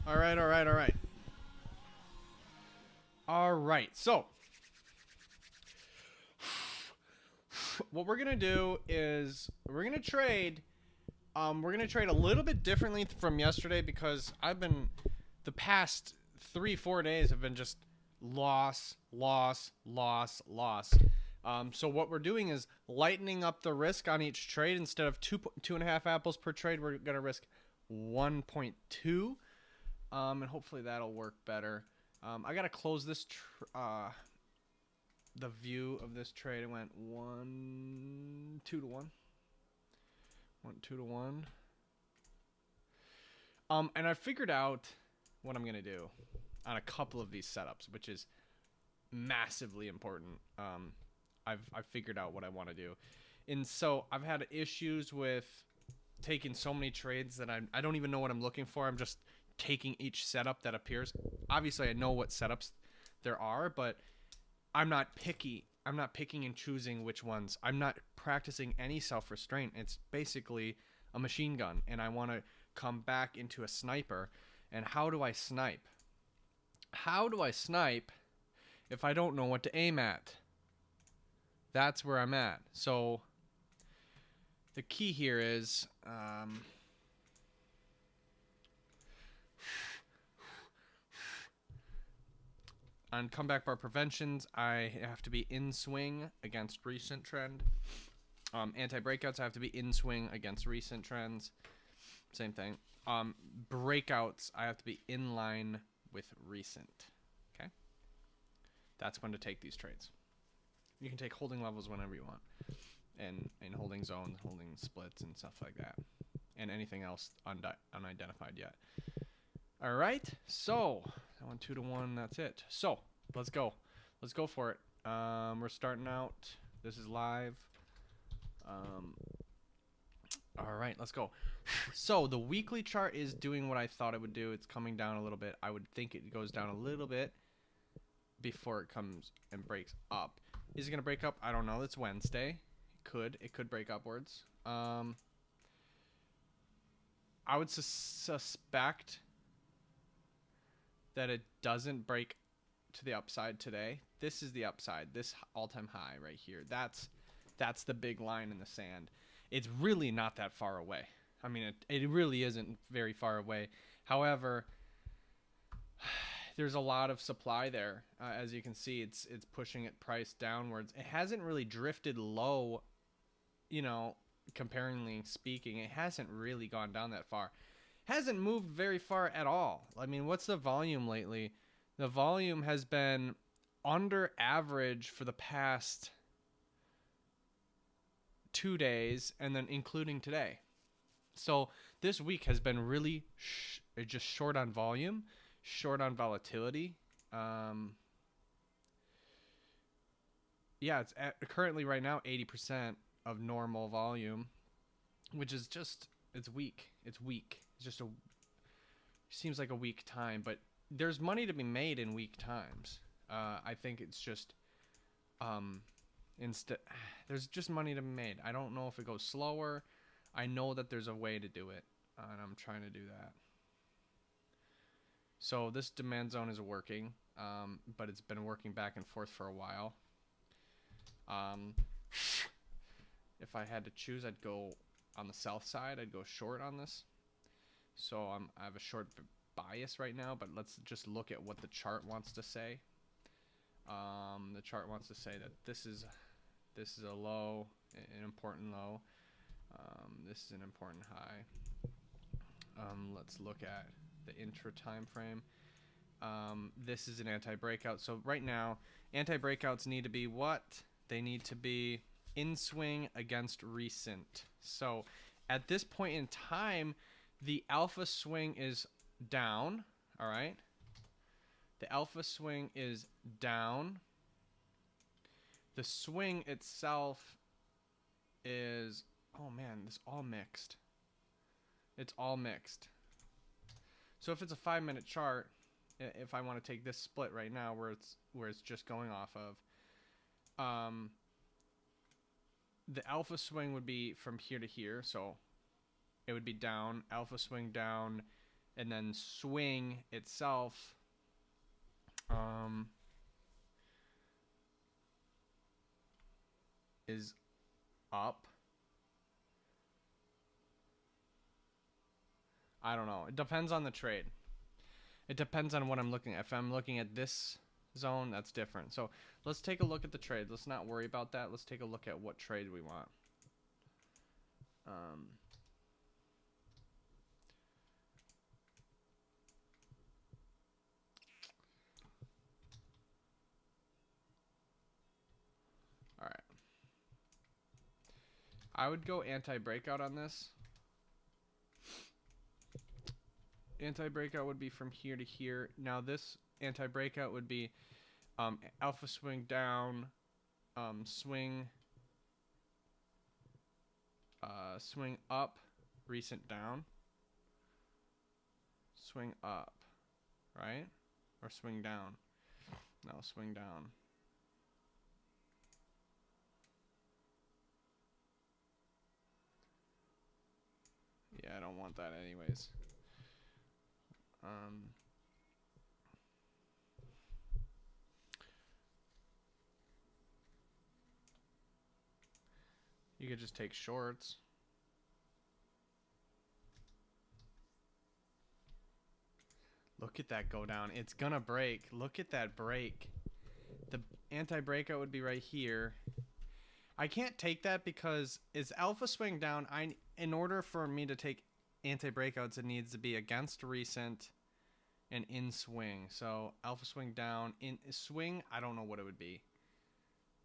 All right, all right, all right. All right. So, what we're going to do is we're going to trade we're going to trade a little bit differently from yesterday because I've been the past 3-4 days have been just loss, loss, loss, loss. So what we're doing is lightening up the risk on each trade. Instead of 2.5 apples per trade, we're gonna risk 1.2, and hopefully that'll work better. I gotta close this. The view of this trade, it went 2 to 1. Went 2 to 1. And I figured out what I'm gonna do on a couple of these setups, which is massively important. I've figured out what I want to do, and so I've had issues with taking so many trades that I don't even know what I'm looking for. I'm just taking each setup that appears. Obviously, I know what setups there are, but I'm not picky. I'm not picking and choosing which ones. I'm not practicing any self-restraint. It's basically a machine gun, and I want to come back into a sniper. And how do I snipe? How do I snipe if I don't know what to aim at? That's where I'm at. So the key here is on comeback bar preventions, I have to be in swing against recent trend. Anti-breakouts, I have to be in swing against recent trends. Same thing. Breakouts, I have to be in line with recent. Okay? That's when to take these trades. You can take holding levels whenever you want. And holding zones, holding splits, and stuff like that. And anything else unidentified yet. All right, so that went 2 to 1. That's it. So let's go. Let's go for it. We're starting out. This is live. All right, let's go. So the weekly chart is doing what I thought it would do. It's coming down a little bit. I would think it goes down a little bit before it comes and breaks up. Is it gonna break up? I don't know. It's Wednesday. It could break upwards. I would suspect that it doesn't break to the upside today. This is the upside. This all-time high right here. That's the big line in the sand. It's really not that far away. I mean, it really isn't very far away. However, there's a lot of supply there. As you can see, it's pushing it price downwards. It hasn't really drifted low, comparingly speaking. It hasn't really gone down that far. Hasn't moved very far at all. I mean, what's the volume lately? The volume has been under average for the past 2 days, and then including today. So this week has been really just short on volume, short on volatility. It's currently right now 80% of normal volume, which is just it's weak. It's weak. It's just seems like a weak time, but there's money to be made in weak times. I think it's just there's just money to be made. I don't know if it goes slower. I know that there's a way to do it, and I'm trying to do that. So this demand zone is working, but it's been working back and forth for a while. If I had to choose, I'd go on the south side. I'd go short on this. So I have a short bias right now, but let's just look at what the chart wants to say. The chart wants to say that this is a low, an important low. This is an important high. Let's look at the intra time frame. This is an anti-breakout. So right now, anti-breakouts need to be what? They need to be in swing against recent. So at this point in time, the alpha swing is down. All right. The alpha swing is down. The swing itself is, oh man, this all mixed. It's all mixed. So if it's a 5-minute chart, if I want to take this split right now where it's just going off of, the alpha swing would be from here to here. So it would be down, alpha swing down, And then swing itself is up. I don't know. It depends on the trade. It depends on what I'm looking at. If I'm looking at this zone, that's different. So let's take a look at the trade. Let's not worry about that. Let's take a look at what trade we want. All right. I would go anti-breakout on this. Anti-breakout would be from here to here. Now this anti-breakout would be alpha swing down, swing swing up, recent down, swing up, right? Or swing down. No, swing down. Yeah, I don't want that anyways. You could just take shorts. Look at that go down. It's gonna break. Look at that break. The anti-breakout would be right here. I can't take that because it's alpha swing down. In order for me to take anti-breakouts, it needs to be against recent and in swing. So alpha swing down, in swing, I don't know what it would be.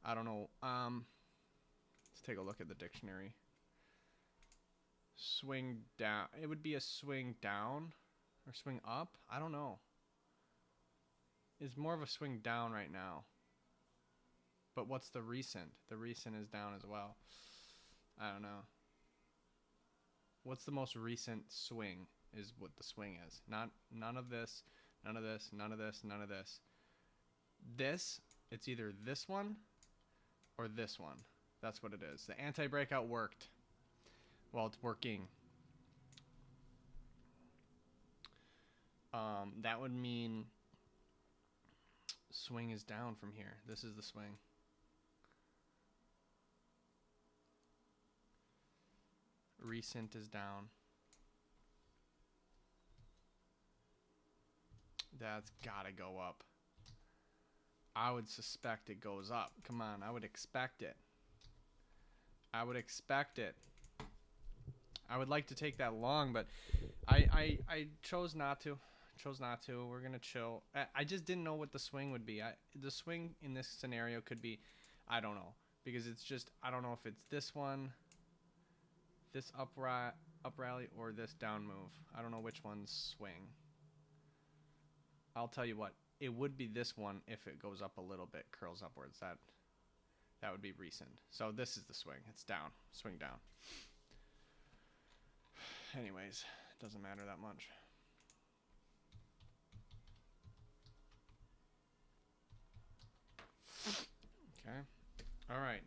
I don't know. Let's take a look at the dictionary. Swing down. It would be a swing down or swing up. I don't know. It's more of a swing down right now. But what's the recent? The recent is down as well. I don't know. What's the most recent swing is what the swing is. None of this, none of this, none of this, none of this. This, it's either this one or this one. That's what it is. The anti-breakout worked. Well, it's working. That would mean swing is down from here. This is the swing. Recent is down. That's gotta go up. I would suspect it goes up. Come on, I would expect it. I would expect it. I would like to take that long, but I chose not to. Chose not to. We're gonna chill. I just didn't know what the swing would be. The swing in this scenario could be, I don't know, because it's just I don't know if it's this one, this up rally, or this down move. I don't know which one's swing. I'll tell you what. It would be this one if it goes up a little bit, curls upwards. That would be recent. So this is the swing. It's down. Swing down. Anyways, it doesn't matter that much. Okay. All right.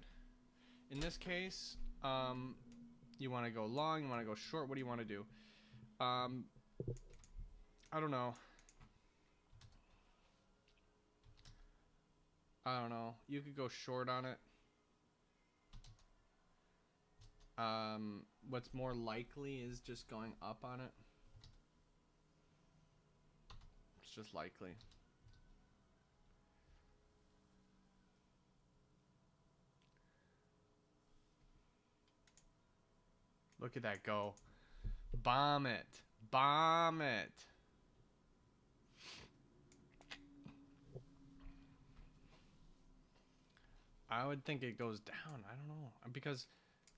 In this case, you want to go long, you want to go short. What do you want to do? I don't know. I don't know. You could go short on it. What's more likely is just going up on it. It's just likely. Look at that go. Bomb it. Bomb it. I would think it goes down. I don't know. Because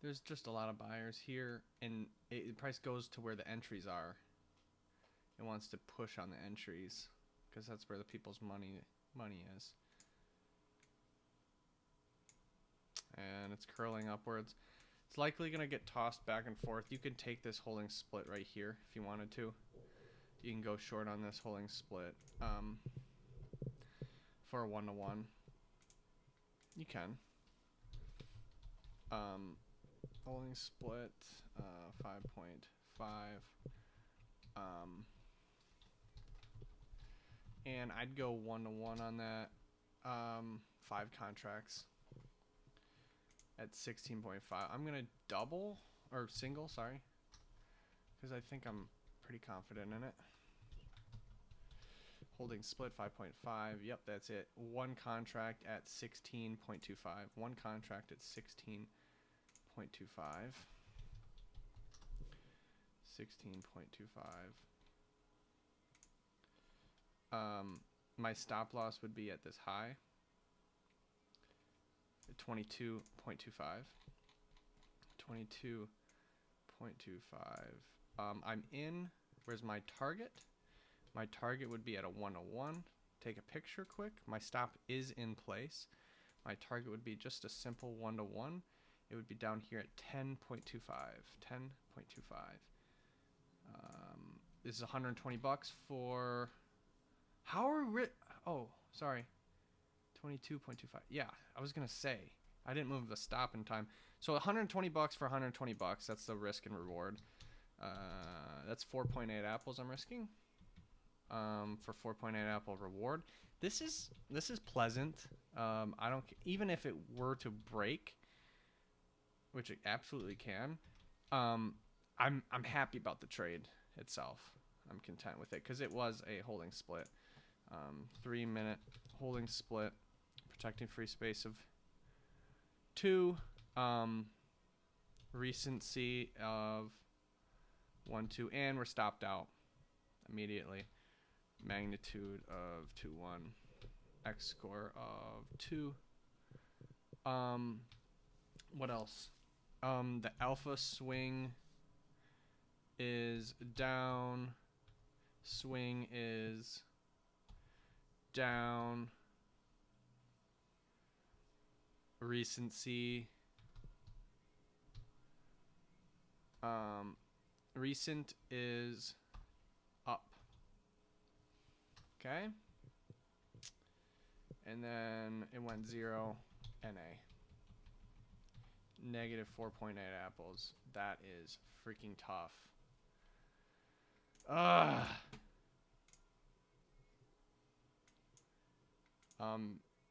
there's just a lot of buyers here, and the price goes to where the entries are. It wants to push on the entries because that's where the people's money is. And it's curling upwards. It's likely going to get tossed back and forth. You can take this holding split right here if you wanted to. You can go short on this holding split for a 1-to-1. You can. Holding split 5.5. And I'd go 1-to-1 on that. 5 contracts at 16.5. I'm gonna double or single, sorry, because I think I'm pretty confident in it. Holding split 5.5. Yep, that's it. 1 contract at 16.25. 1 contract at 16.25. 16.25. My stop loss would be at this high. 22.25. 22.25. I'm in. Where's my target? My target would be at a 1-to-1. Take a picture quick. My stop is in place. My target would be just a simple 1-to-1. It would be down here at 10.25. 10.25. This is 120 bucks for. How are we? Oh, sorry. 22.25. Yeah, I was gonna say I didn't move the stop in time. So 120 bucks for 120 bucks. That's the risk and reward. That's 4.8 apples I'm risking. For 4.8 apple reward. This is pleasant. I don't even if it were to break, which it absolutely can. I'm happy about the trade itself. I'm content with it because it was a holding split. 3-minute holding split, protecting free space of 2. Recency of 1, 2, and we're stopped out immediately. Magnitude of 2-1. X score of 2. What else? The alpha swing is down. Swing is down. Recency. Recent is up. Okay. And then it went 0 NA. Negative 4.8 apples. That is freaking tough. Ugh.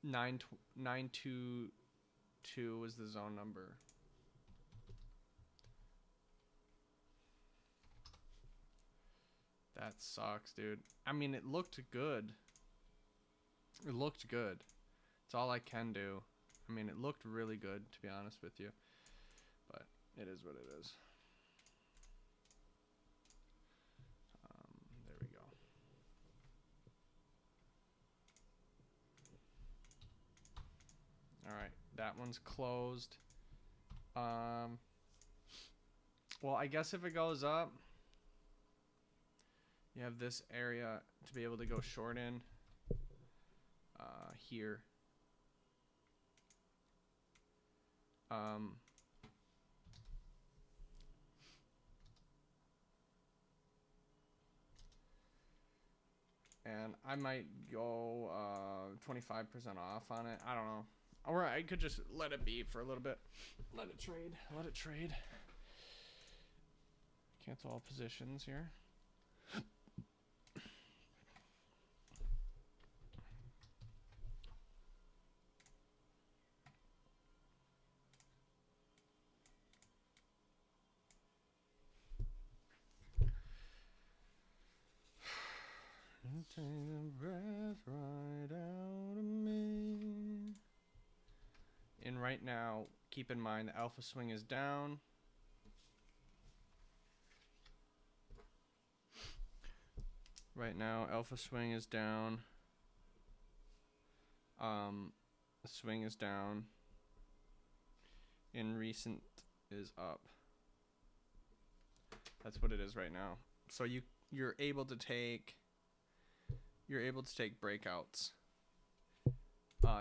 922 was the zone number. That sucks, dude. I mean, it looked good. It looked good. It's all I can do. I mean, it looked really good, to be honest with you. But it is what it is. There we go. All right, that one's closed. Well, I guess if it goes up, you have this area to be able to go short in. Here. And I might go 25% off on it. I don't know. Or I could just let it be for a little bit. Let it trade. Let it trade. Cancel all positions here. Take the breath right out of me. And right now, keep in mind the alpha swing is down. Right now, alpha swing is down. The swing is down. And recent is up. That's what it is right now. So you're able to take breakouts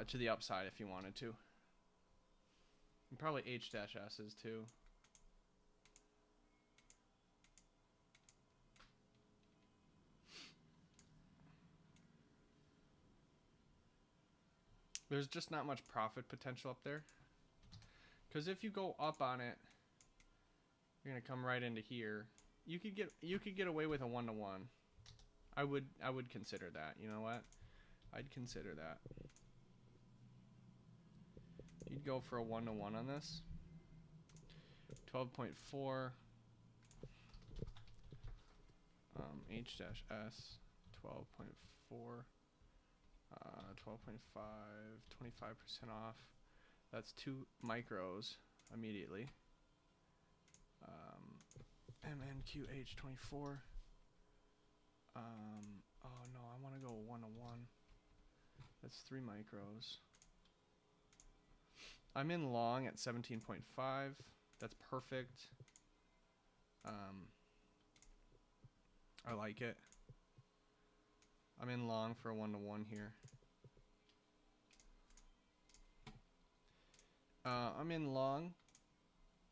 to the upside if you wanted to. And probably H-S's too. There's just not much profit potential up there. Because if you go up on it, you're gonna come right into here. You could get away with a 1-to-1. I would consider that. You know what? I'd consider that. You'd go for a 1-to-1 on this. 12.4 H-S 12.4 12.5 25% off. That's 2 micros immediately. MNQH24. Oh no, I want to go 1-to-1. That's 3 micros. I'm in long at 17.5. That's perfect. I like it. I'm in long for a 1-to-1 here. I'm in long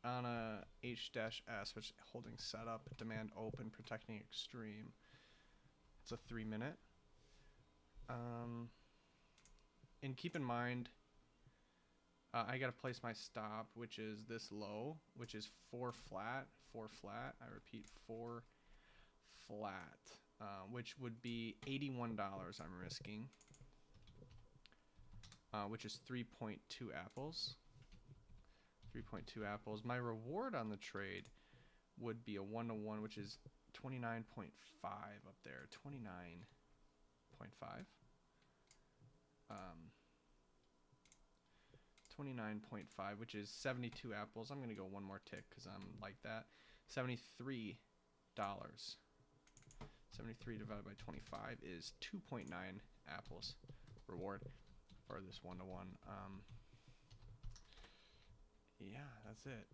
on a H-S, which is holding setup, demand open, protecting extreme. It's a 3-minute. And keep in mind, I gotta place my stop, which is this low, which is 4 flat. I repeat, 4 flat, which would be $81 I'm risking, which is 3.2 apples. 3.2 apples. My reward on the trade would be a 1-to-1, which is 29.5 up there. 29.5. 29.5, which is 72 apples. I'm going to go one more tick because I'm like that. $73. 73 divided by 25 is 2.9 apples reward for this 1-to-1. Yeah, that's it.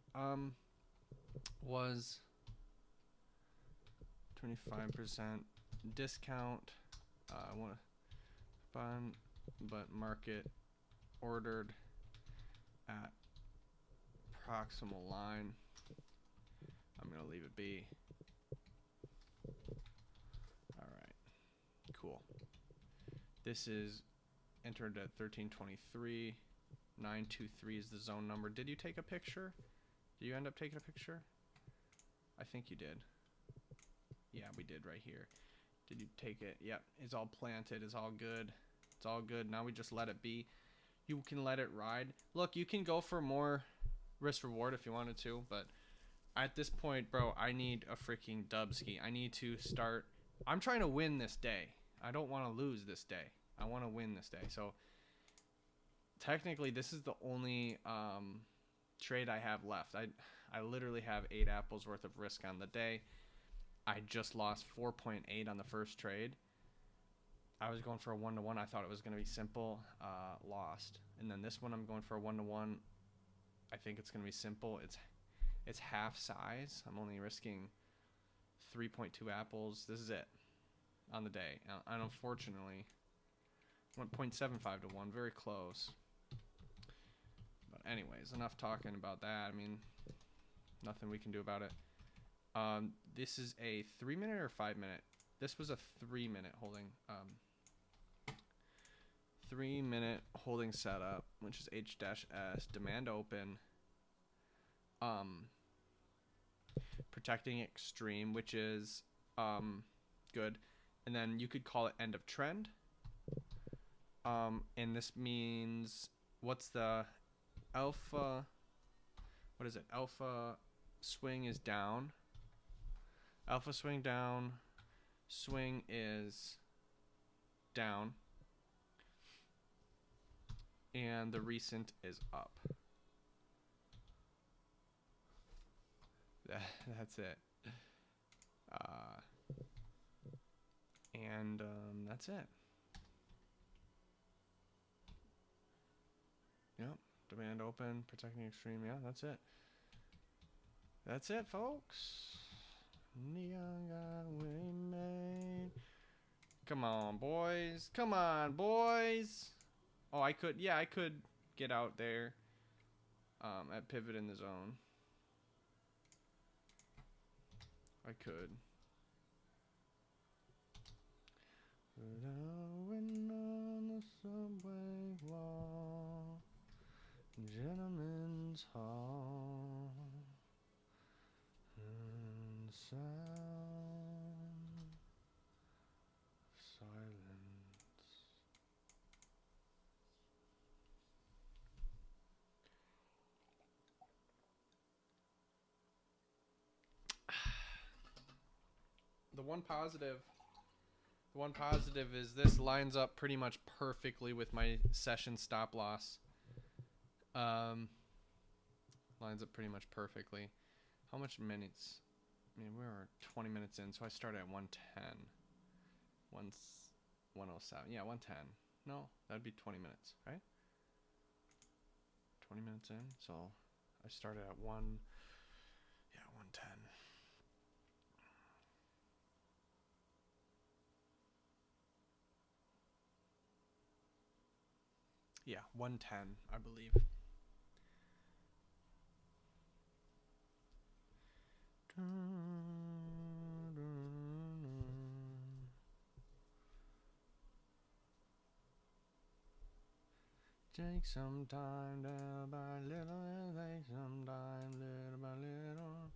Was 25% discount. I want to fund, but market ordered at proximal line. I'm gonna leave it be. All right, cool. This is entered at 1323. 923 is the zone number. Did you take a picture? Did you end up taking a picture? I think you did. Yeah, we did right here. Did you take it? Yep, it's all planted. It's all good. It's all good. Now we just let it be. You can let it ride. Look, you can go for more risk reward if you wanted to, but at this point, bro, I need a freaking dubski. I need to start. I'm trying to win this day. I don't want to lose this day. I want to win this day. So technically, this is the only trade I have left. I literally have 8 apples worth of risk on the day. I just lost 4.8 on the first trade. I was going for a 1-to-1. I thought it was going to be simple. Lost. And then this one, I'm going for a 1-to-1. I think it's going to be simple. It's half size. I'm only risking 3.2 apples. This is it on the day. And unfortunately, went 0.75 to 1. Very close. But anyways, enough talking about that. I mean, nothing we can do about it. This is a 3-minute or 5-minute? This was a 3-minute holding. 3-minute holding setup, which is H-S, demand open. Protecting extreme, which is good. And then you could call it end of trend. And this means, what's the alpha? What is it? Alpha swing is down. Alpha swing down. Swing is down. And the recent is up. That's it. And that's it. Yep. Demand open, protecting extreme. Yeah, that's it. That's it, folks. Neon got way made. Come on, boys. Come on, boys. Oh, I could. Yeah, I could get out there at pivot in the zone. I could. Written on the subway wall, Gentlemen's Hall, and sound one positive is this lines up pretty much perfectly with my session stop loss. Lines up pretty much perfectly. How much minutes? I mean, we're 20 minutes in, so I started at 110. 107. Yeah, 110. No, that'd be 20 minutes, right? 20 minutes in, so I started at 110. Yeah, 110, I believe. Take some time, little by little, take some time, little by little.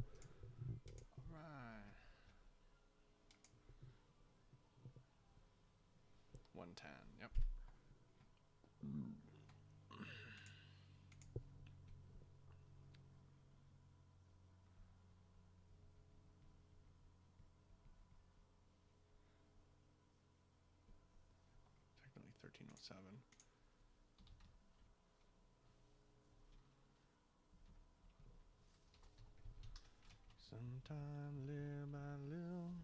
Alright. 110, yep. Technically 1307. Sometime little by little.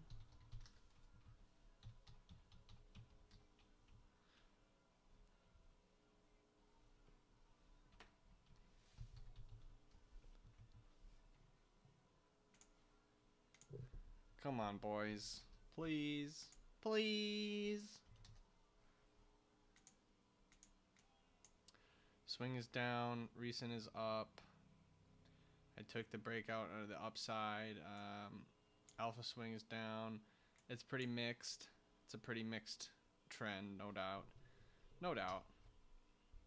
Come on, boys. Please. Please. Swing is down. Recent is up. I took the breakout out of the upside. Alpha swing is down. It's pretty mixed. It's a pretty mixed trend, no doubt. No doubt.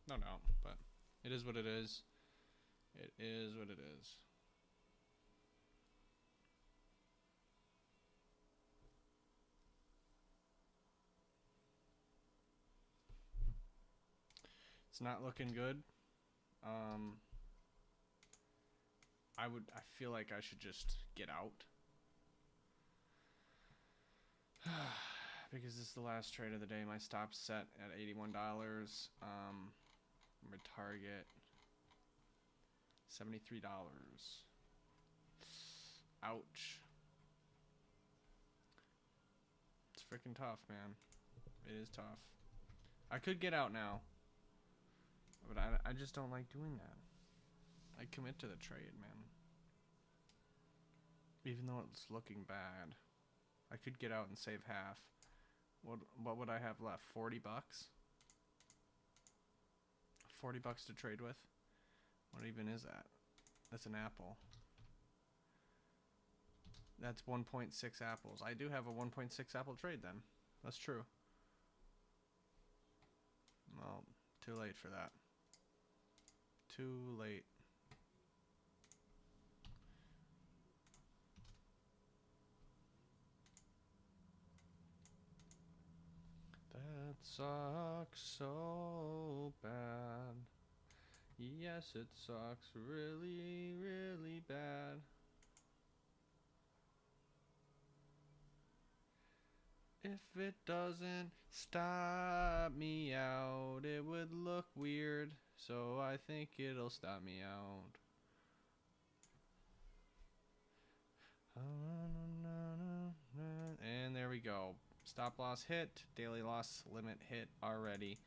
No doubt. But it is what it is. It is what it is. It's not looking good. I feel like I should just get out. Because this is the last trade of the day. My stop's set at $81. My target $73. Ouch. It's freaking tough, man. It is tough. I could get out now, but I just don't like doing that. I commit to the trade, man. Even though it's looking bad. I could get out and save half. What would I have left? 40 bucks? 40 bucks to trade with? What even is that? That's an apple. That's 1.6 apples. I do have a 1.6 apple trade then. That's true. Well, too late for that. Too late. That sucks so bad. Yes, it sucks really, really bad. If it doesn't stop me out, it would look weird. So I think it'll stop me out. And there we go. Stop loss hit. Daily loss limit hit already.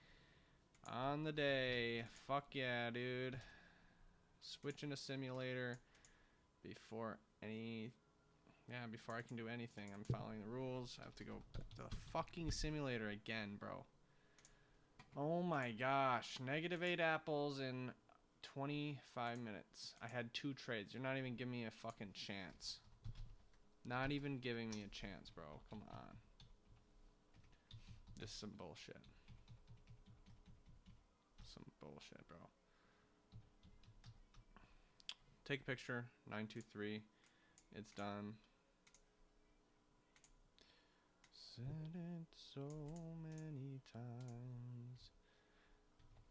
On the day. Fuck yeah, dude. Switching to simulator before before I can do anything. I'm following the rules. I have to go to the fucking simulator again, bro. Oh my gosh. -8 apples in 25 minutes. I had 2 trades. You're not even giving me a fucking chance. Not even giving me a chance, bro. Come on. This is some bullshit. Some bullshit, bro. Take a picture. 923. It's done. Said it so many times.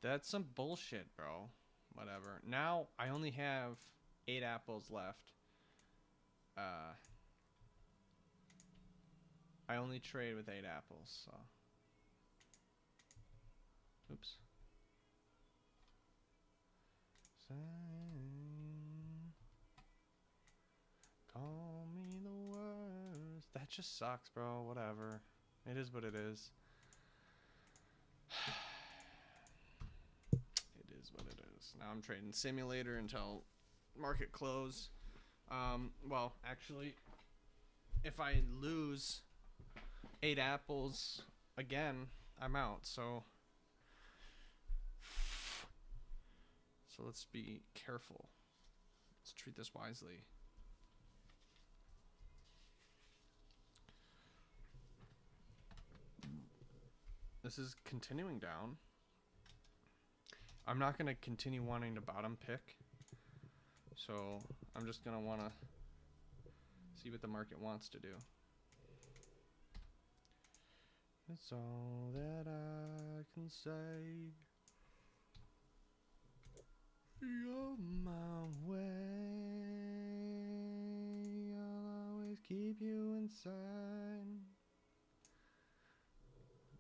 That's some bullshit, bro. Whatever. Now I only have 8 apples left. I only trade with 8 apples, so. Oops. Call me the worst. That just sucks, bro. Whatever. It is what it is. It is what it is. Now I'm trading simulator until market close. Well, actually, if I lose 8 apples again, I'm out. So let's be careful. Let's treat this wisely. This is continuing down. I'm not going to continue wanting to bottom pick. So I'm just going to want to see what the market wants to do. That's all that I can say. You're my way. I'll always keep you inside.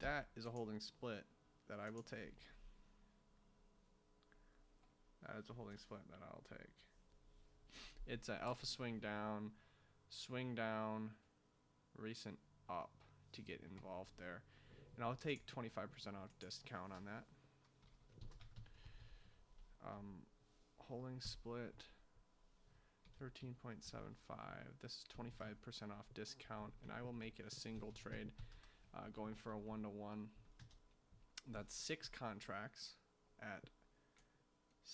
That is a holding split that I will take. That is a holding split that I'll take. It's an alpha swing down, recent up to get involved there. And I'll take 25% off discount on that. Holding split 13.75. This is 25% off discount, and I will make it a single trade going for a 1-to-1. That's 6 contracts at 17.25.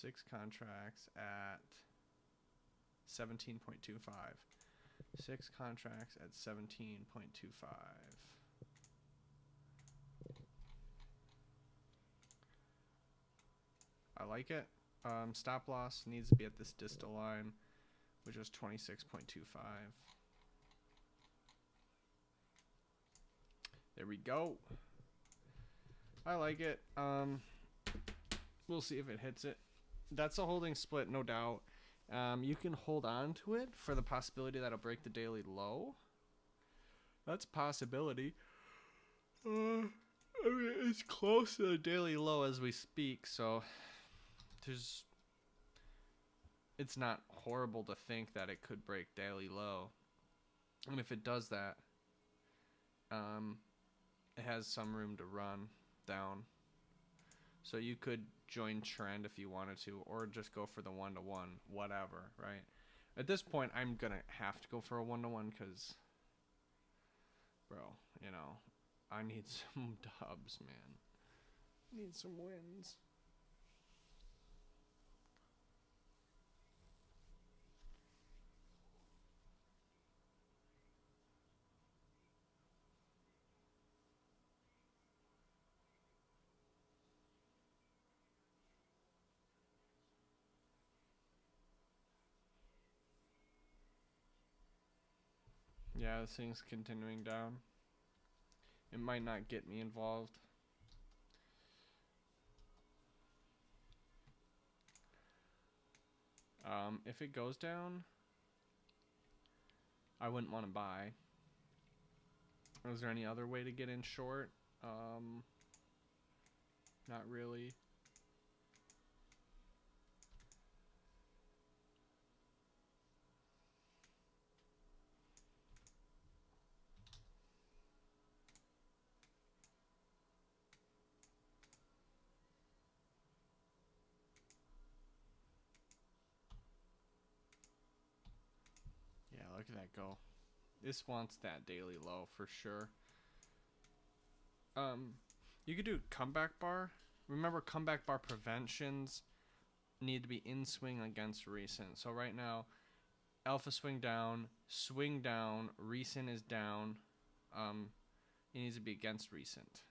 6 contracts at 17.25. I like it. Stop loss needs to be at this distal line, which is 26.25. There we go. I like it. We'll see if it hits it. That's a holding split, no doubt. You can hold on to it for the possibility that it'll break the daily low. That's a possibility. I mean, it's close to the daily low as we speak, so it's not horrible to think that it could break daily low. And if it does that, it has some room to run down. So you could join trend if you wanted to, or just go for the 1-to-1, whatever, right? At this point, I'm going to have to go for a 1-to-1 because, bro, you know, I need some dubs, man. I need some wins. Yeah, this thing's continuing down. It might not get me involved. If it goes down, I wouldn't want to buy. Is there any other way to get in short? Not really. Yeah, look at that go. This wants that daily low for sure. You could do comeback bar. Remember, comeback bar preventions need to be in swing against recent. So right now, alpha swing down, recent is down. It needs to be against recent.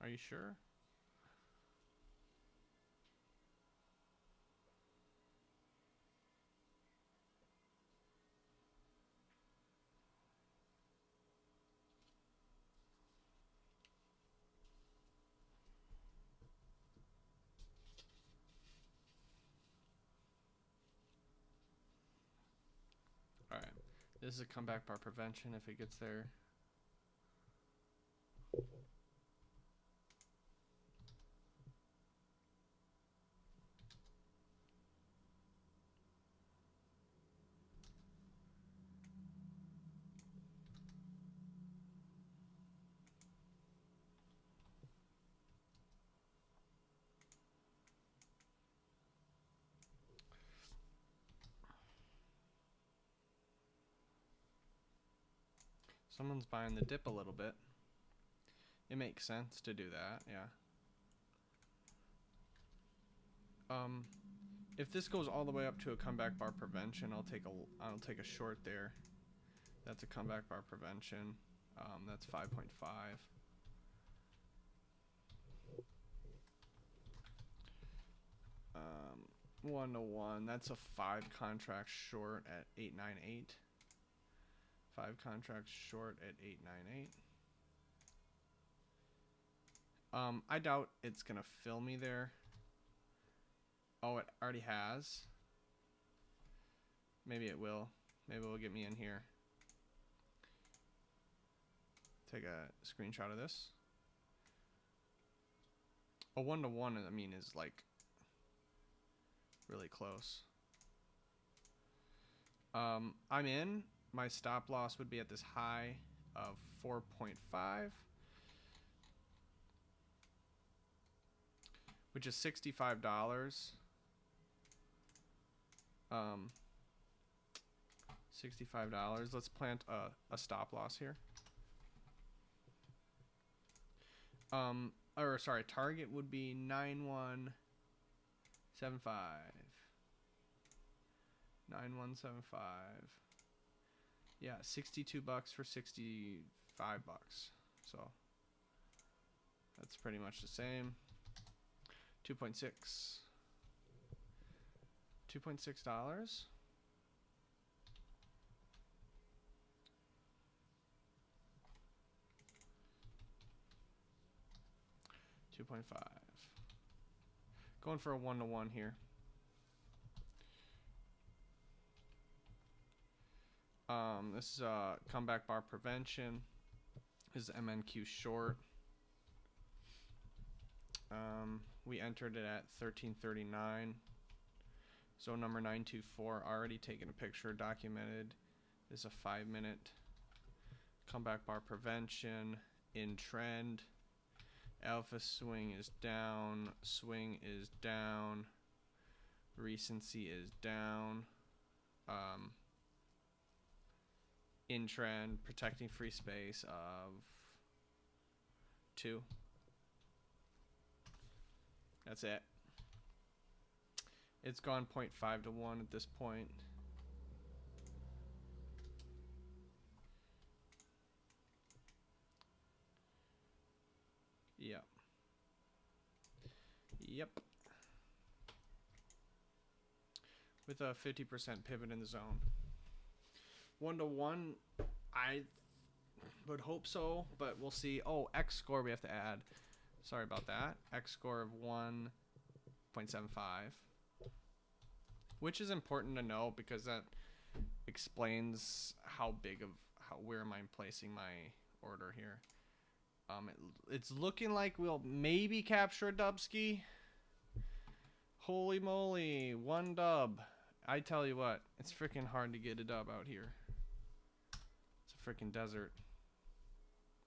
Are you sure? This is a comeback bar prevention if it gets there. Someone's buying the dip a little bit. It makes sense to do that, yeah. If this goes all the way up to a comeback bar prevention, I'll take a short there. That's a comeback bar prevention. That's 5.5. 1-to-1. That's a 5 contract short at 898. 5 contracts short at 898. I doubt it's gonna fill me there. Oh, it already has. Maybe it will. Maybe it will get me in here. Take a screenshot of this. A 1-to-1, I mean, is like really close. I'm in. My stop loss would be at this high of 4.5, which is $65. $65. Let's plant a stop loss here. Or sorry, target would be 9175. 9175. Yeah, $62 for $65. So that's pretty much the same. 2.6. $2.6. $2.5. Going for a 1-to-1 here. This is comeback bar prevention. This is MNQ short. We entered it at 1339. Zone number 924. Already taken a picture, documented. This is a 5-minute comeback bar prevention in trend. Alpha swing is down. Swing is down. Recency is down. In trend, protecting free space of 2. That's it. It's gone 0.5 to 1 at this point. Yep. Yep. With a 50% pivot in the zone. 1-to-1, I would hope so, but we'll see. Oh, X score we have to add. Sorry about that. X score of 1.75. Which is important to know because that explains where am I placing my order here. It's looking like we'll maybe capture a Dubsky. Holy moly, 1 dub. I tell you what, it's freaking hard to get a dub out here. It's a freaking desert.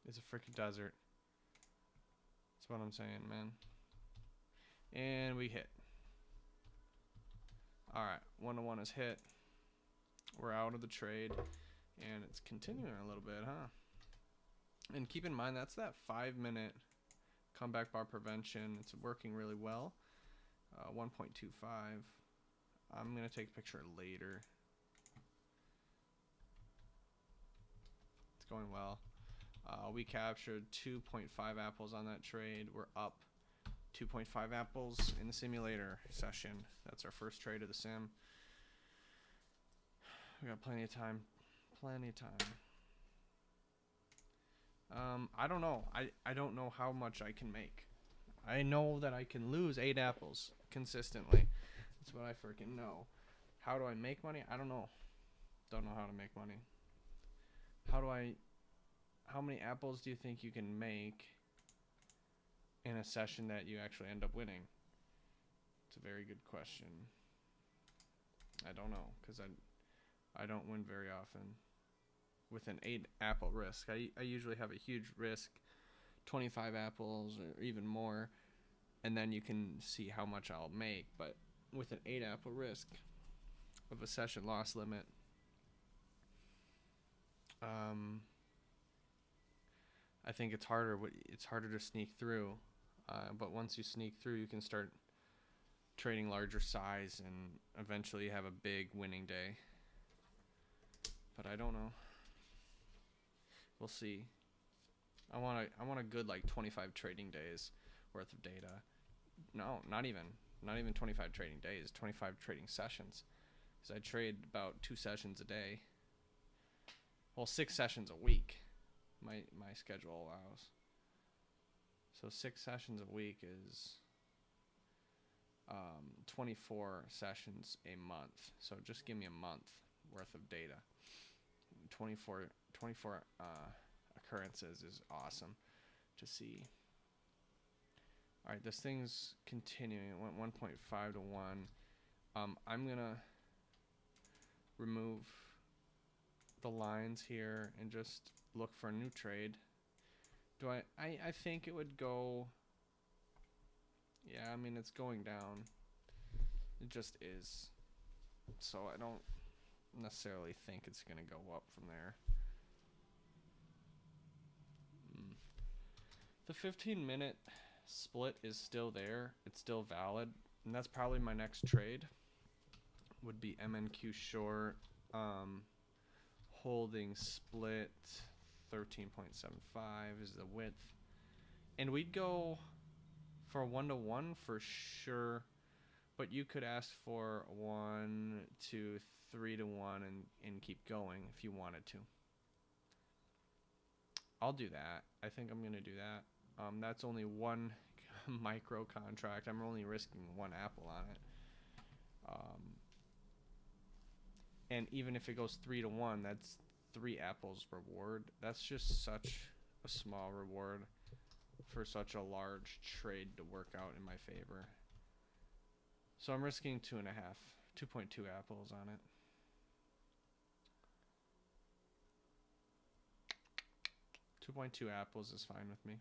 It's a freaking desert. That's what I'm saying, man. And we hit. Alright, 1-to-1 is hit. We're out of the trade. And it's continuing a little bit, huh? And keep in mind, that's that 5-minute comeback bar prevention. It's working really well. 1.25. I'm going to take a picture later. It's going well. We captured 2.5 apples on that trade. We're up 2.5 apples in the simulator session. That's our first trade of the sim. We got plenty of time. Plenty of time. I don't know. I don't know how much I can make. I know that I can lose 8 apples consistently. That's what I freaking know. How do I make money? I don't know. Don't know how to make money. how many apples do you think you can make in a session that you actually end up winning? It's a very good question. I don't know, because I don't win very often with an 8 apple risk. I usually have a huge risk, 25 apples or even more, and then you can see how much I'll make. But with an 8 apple risk of a session loss limit, I think it's harder to sneak through. But once you sneak through, you can start trading larger size and eventually have a big winning day. But I don't know. We'll see. I want a good like 25 trading days worth of data. No, not even 25 trading days, 25 trading sessions. Because I trade about 2 sessions a day. Well, 6 sessions a week. My schedule allows. So 6 sessions a week is 24 sessions a month. So just give me a month worth of data. 24 occurrences is awesome to see. All right, this thing's continuing. It went 1.5 to 1. I'm gonna remove the lines here and just look for a new trade. I think it would go, yeah, I mean, it's going down. It just is. So I don't necessarily think it's going to go up from there. The 15-minute split is still there. It's still valid. And that's probably my next trade. Would be MNQ short. Holding split 13.75 is the width. And we'd go for a 1-to-1 for sure. But you could ask for 1 to 3 to 1 and keep going if you wanted to. I'll do that. I think I'm going to do that. That's only one micro contract. I'm only risking 1 apple on it. And even if it goes 3 to 1, that's 3 apples reward. That's just such a small reward for such a large trade to work out in my favor. So I'm risking 2.5 apples on it. $2.2 apples is fine with me.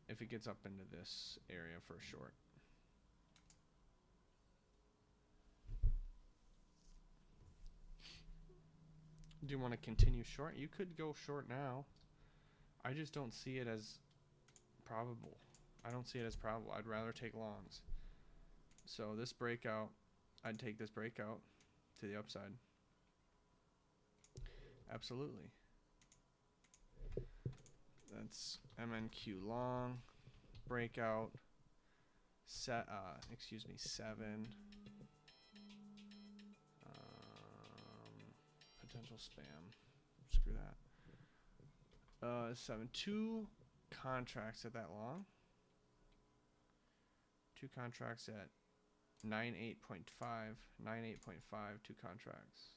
If it gets up into this area for a short. Do you want to continue short? You could go short now. I just don't see it as probable. I don't see it as probable. I'd rather take longs. So this breakout, I'd take this breakout to the upside. Absolutely. That's MNQ long, breakout, seven, potential spam, screw that. 7, 2 contracts at that long, 2 contracts at 98.5, 2 contracts.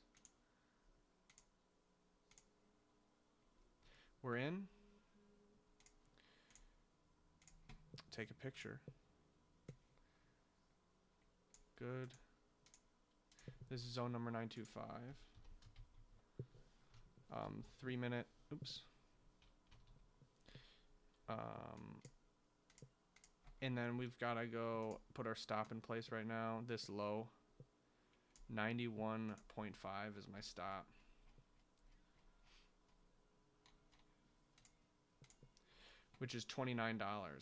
We're in. Take a picture. Good. This is zone number 925. 3 minute. Oops. And then we've got to go put our stop in place right now. This low. 91.5 is my stop. Which is $29. What?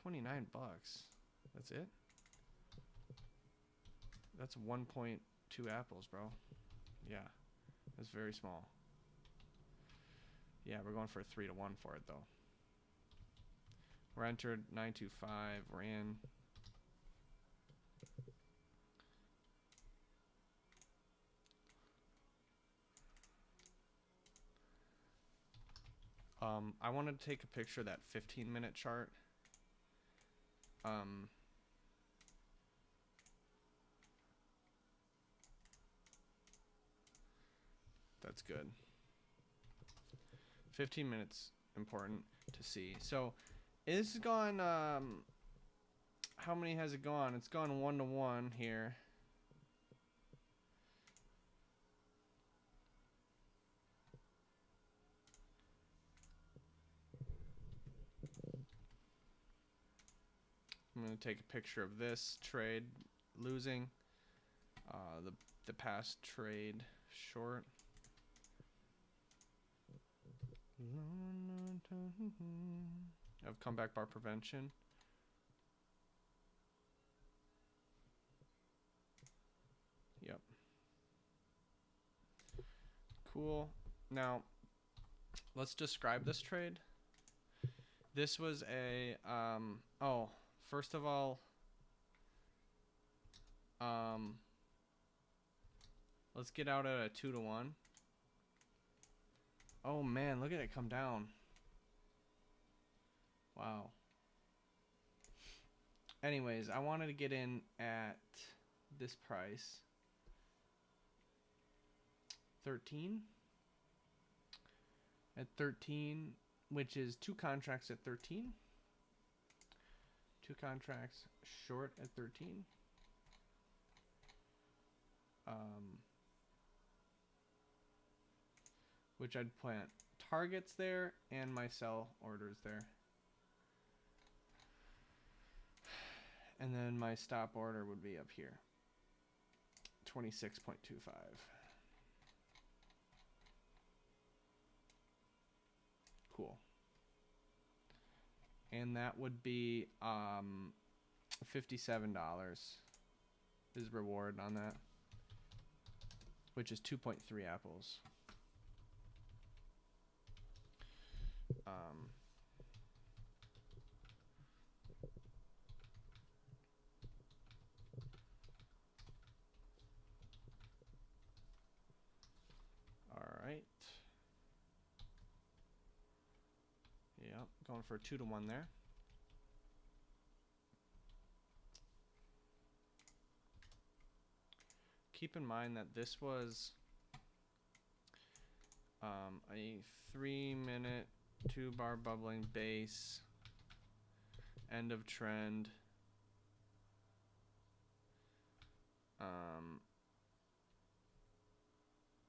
29 bucks. That's it? That's 1.2 apples, bro. Yeah. That's very small. Yeah, we're going for a 3 to 1 for it though. We're entered 925. We're in. I wanted to take a picture of that 15-minute chart. That's good. 15 minutes important to see. So it's gone, how many has it gone? It's gone 1 to 1 here. I'm going to take a picture of this trade losing, the past trade short. Of comeback bar prevention. Yep. Cool. Now, let's describe this trade. This was a, oh, first of all, let's get out at a 2 to 1. Oh man, look at it come down. Wow. Anyways, I wanted to get in at this price. 13. At 13, which is 2 contracts at 13. 2 contracts short at 13. Which I'd plant targets there and my sell orders there. And then my stop order would be up here. 26.25. Cool. And that would be $57 is reward on that, which is 2.3 apples. All right. Yep, going for a 2 to 1 there. Keep in mind that this was a 3-minute 2-bar bubbling base, end of trend,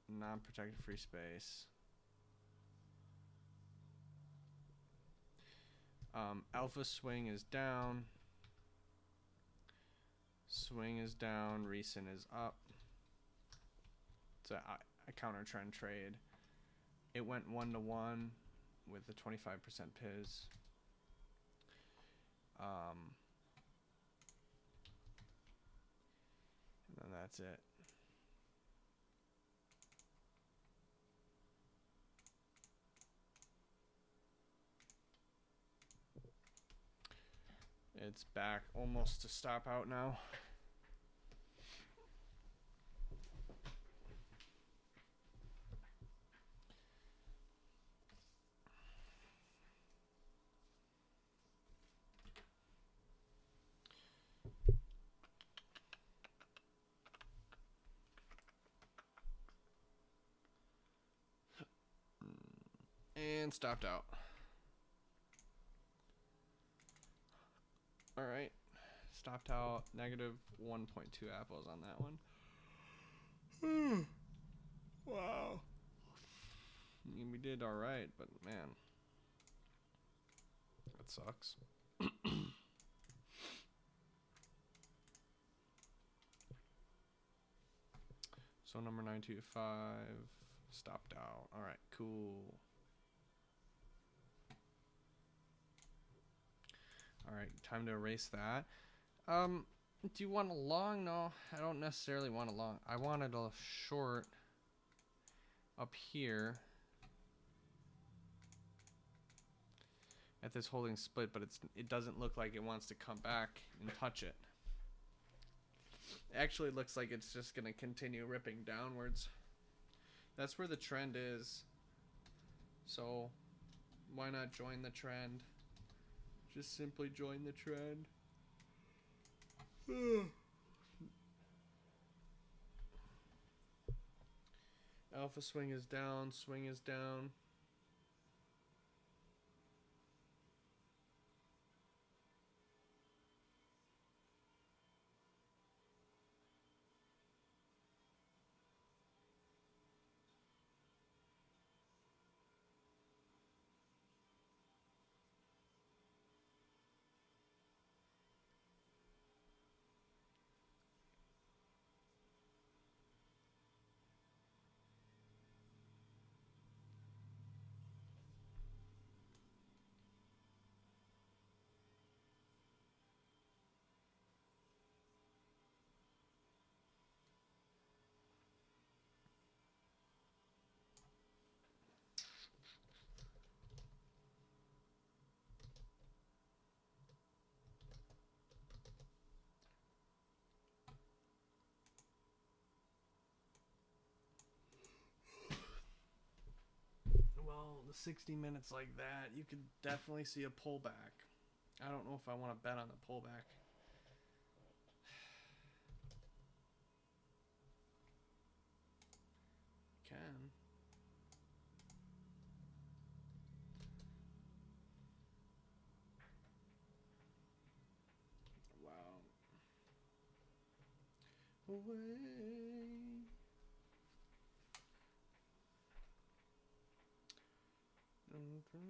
non-protected free space, alpha swing is down, swing is down, recent is up. It's a counter trend trade. It went 1 to 1 with the 25% PIS. And then that's it. It's back almost to stop out now. And stopped out. All right, stopped out, negative 1.2 apples on that one. Wow. We did all right, but man, that sucks. So number 925 stopped out. All right, cool. All right, time to erase that. Do you want a long? No, I don't necessarily want a long. I wanted a short up here at this holding split, but it doesn't look like it wants to come back and touch it. It actually looks like it's just going to continue ripping downwards. That's where the trend is. So Why not join the trend? Just simply join the trend. Alpha swing is down, swing is down. Well, the 60 minutes like that, you could definitely see a pullback. I don't know if I want to bet on the pullback. Can. Wow. Away. Dun, dun,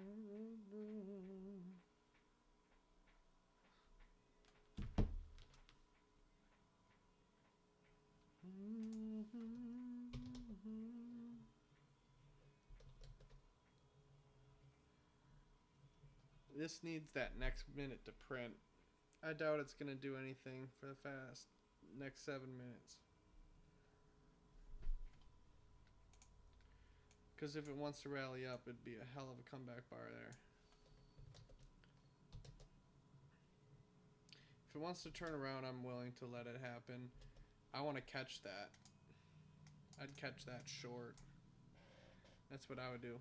dun. This needs that next minute to print. I doubt it's going to do anything for the fast next 7 minutes. Because if it wants to rally up, it'd be a hell of a comeback bar there. If it wants to turn around, I'm willing to let it happen. I want to catch that. I'd catch that short. That's what I would do.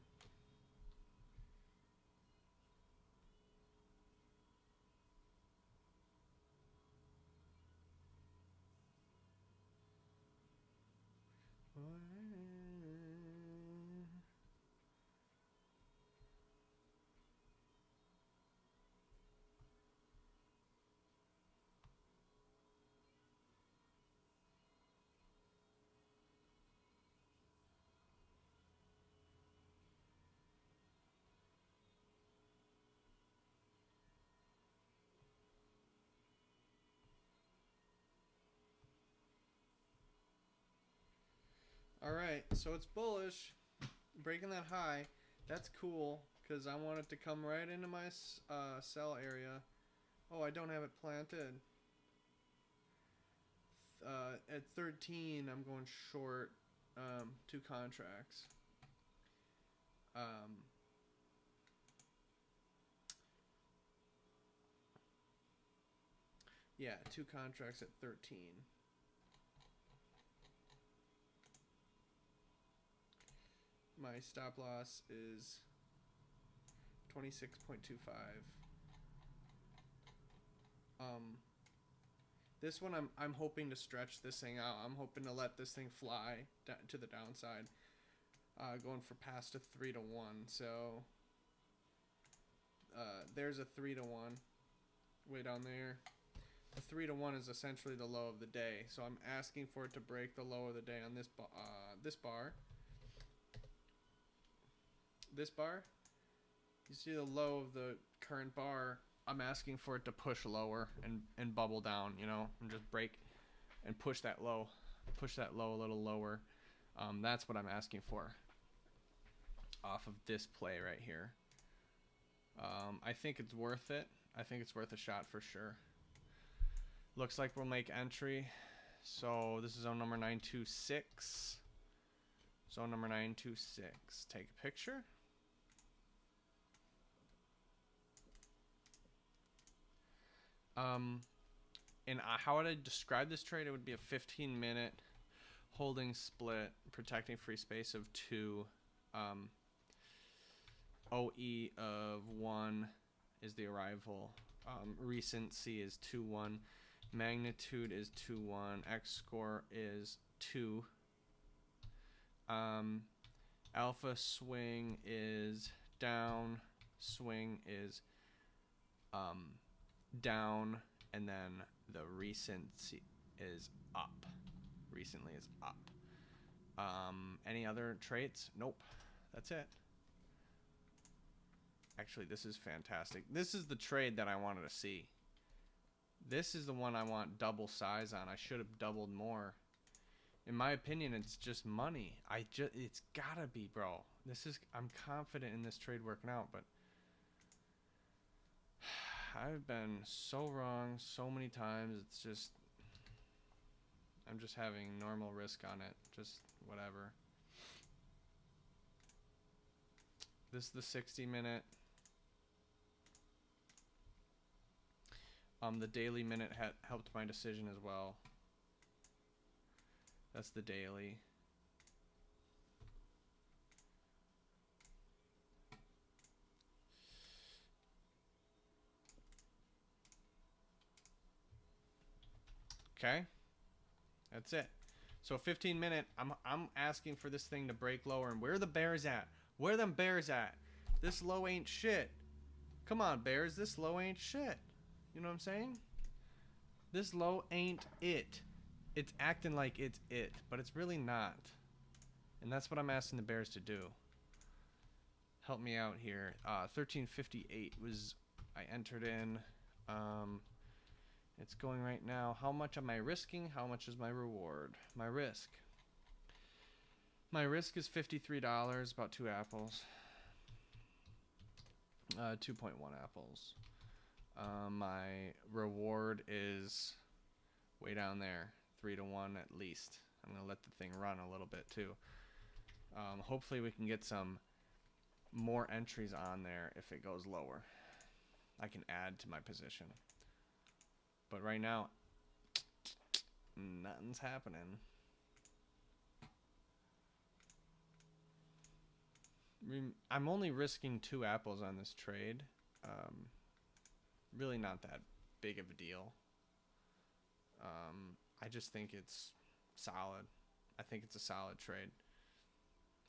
Alright, so it's bullish. Breaking that high. That's cool, because I want it to come right into my sell area. Oh, I don't have it planted. At 13, I'm going short 2 contracts. Yeah, 2 contracts at 13. My stop loss is 26.25. This one I'm hoping to stretch this thing out. I'm hoping to let this thing fly to the downside. Going for past a 3-1. So there's a 3-1 way down there. A 3-1 is essentially the low of the day. So I'm asking for it to break the low of the day on this bar. This bar. You see the low of the current bar. I'm asking for it to push lower and bubble down, you know, and just break and push that low a little lower. That's what I'm asking for off of this play right here. I think it's worth it. I think it's worth a shot for sure. Looks like we'll make entry. So this is zone number 926. Zone number 926. Take a picture. And how would I describe this trade? It would be a 15-minute holding split, protecting free space of 2. OE of 1 is the arrival. Recency is 2-1. Magnitude is 2-1. X score is 2. Alpha swing is down. Swing is down. And then the recency is up. Recently is up. Any other traits? Nope. That's it. Actually, this is fantastic. This is the trade that I wanted to see. This is the one I want double size on. I should have doubled more. In my opinion, it's just money. It's gotta be, bro. I'm confident in this trade working out, but I've been so wrong so many times. It's just, I'm just having normal risk on it. Just whatever. This is the 60-minute. The daily minute helped my decision as well. That's the daily. Okay. That's it. So 15-minute, I'm asking for this thing to break lower. And where are the bears at? Where are them bears at? This low ain't shit. Come on, bears. This low ain't shit. You know what I'm saying? This low ain't it. It's acting like it's it, but it's really not. And that's what I'm asking the bears to do. Help me out here. 1358 was I entered in. It's going right now. How much am I risking? How much is my reward? My risk. My risk is $53, about 2 apples. 2.1 apples. My reward is way down there, 3-1 at least. I'm gonna let the thing run a little bit too. Hopefully we can get some more entries on there if it goes lower. I can add to my position. But right now, nothing's happening. I'm only risking 2 apples on this trade. Really not that big of a deal. I just think it's solid. I think it's a solid trade.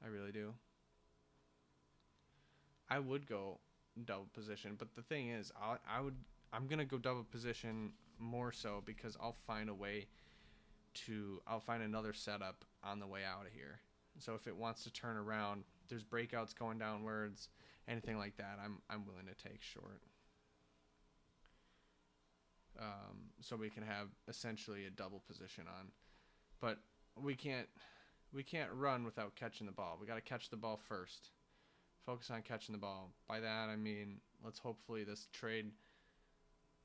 I really do. I would go double position, but the thing is, I'm gonna go double position more so because I'll find a way to. I'll find another setup on the way out of here. So if it wants to turn around, there's breakouts going downwards, anything like that, I'm willing to take short. So we can have essentially a double position on, but we can't run without catching the ball. We got to catch the ball first. Focus on catching the ball. By that I mean, let's hopefully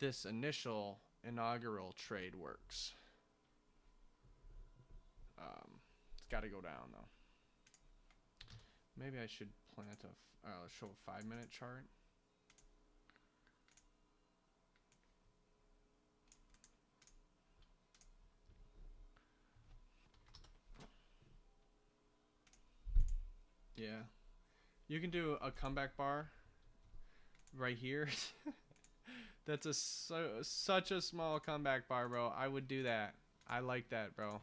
this initial inaugural trade works. It's got to go down though. Maybe I should plant show a 5-minute chart. Yeah, you can do a comeback bar right here. That's such a small comeback bar, bro. I would do that. I like that, bro.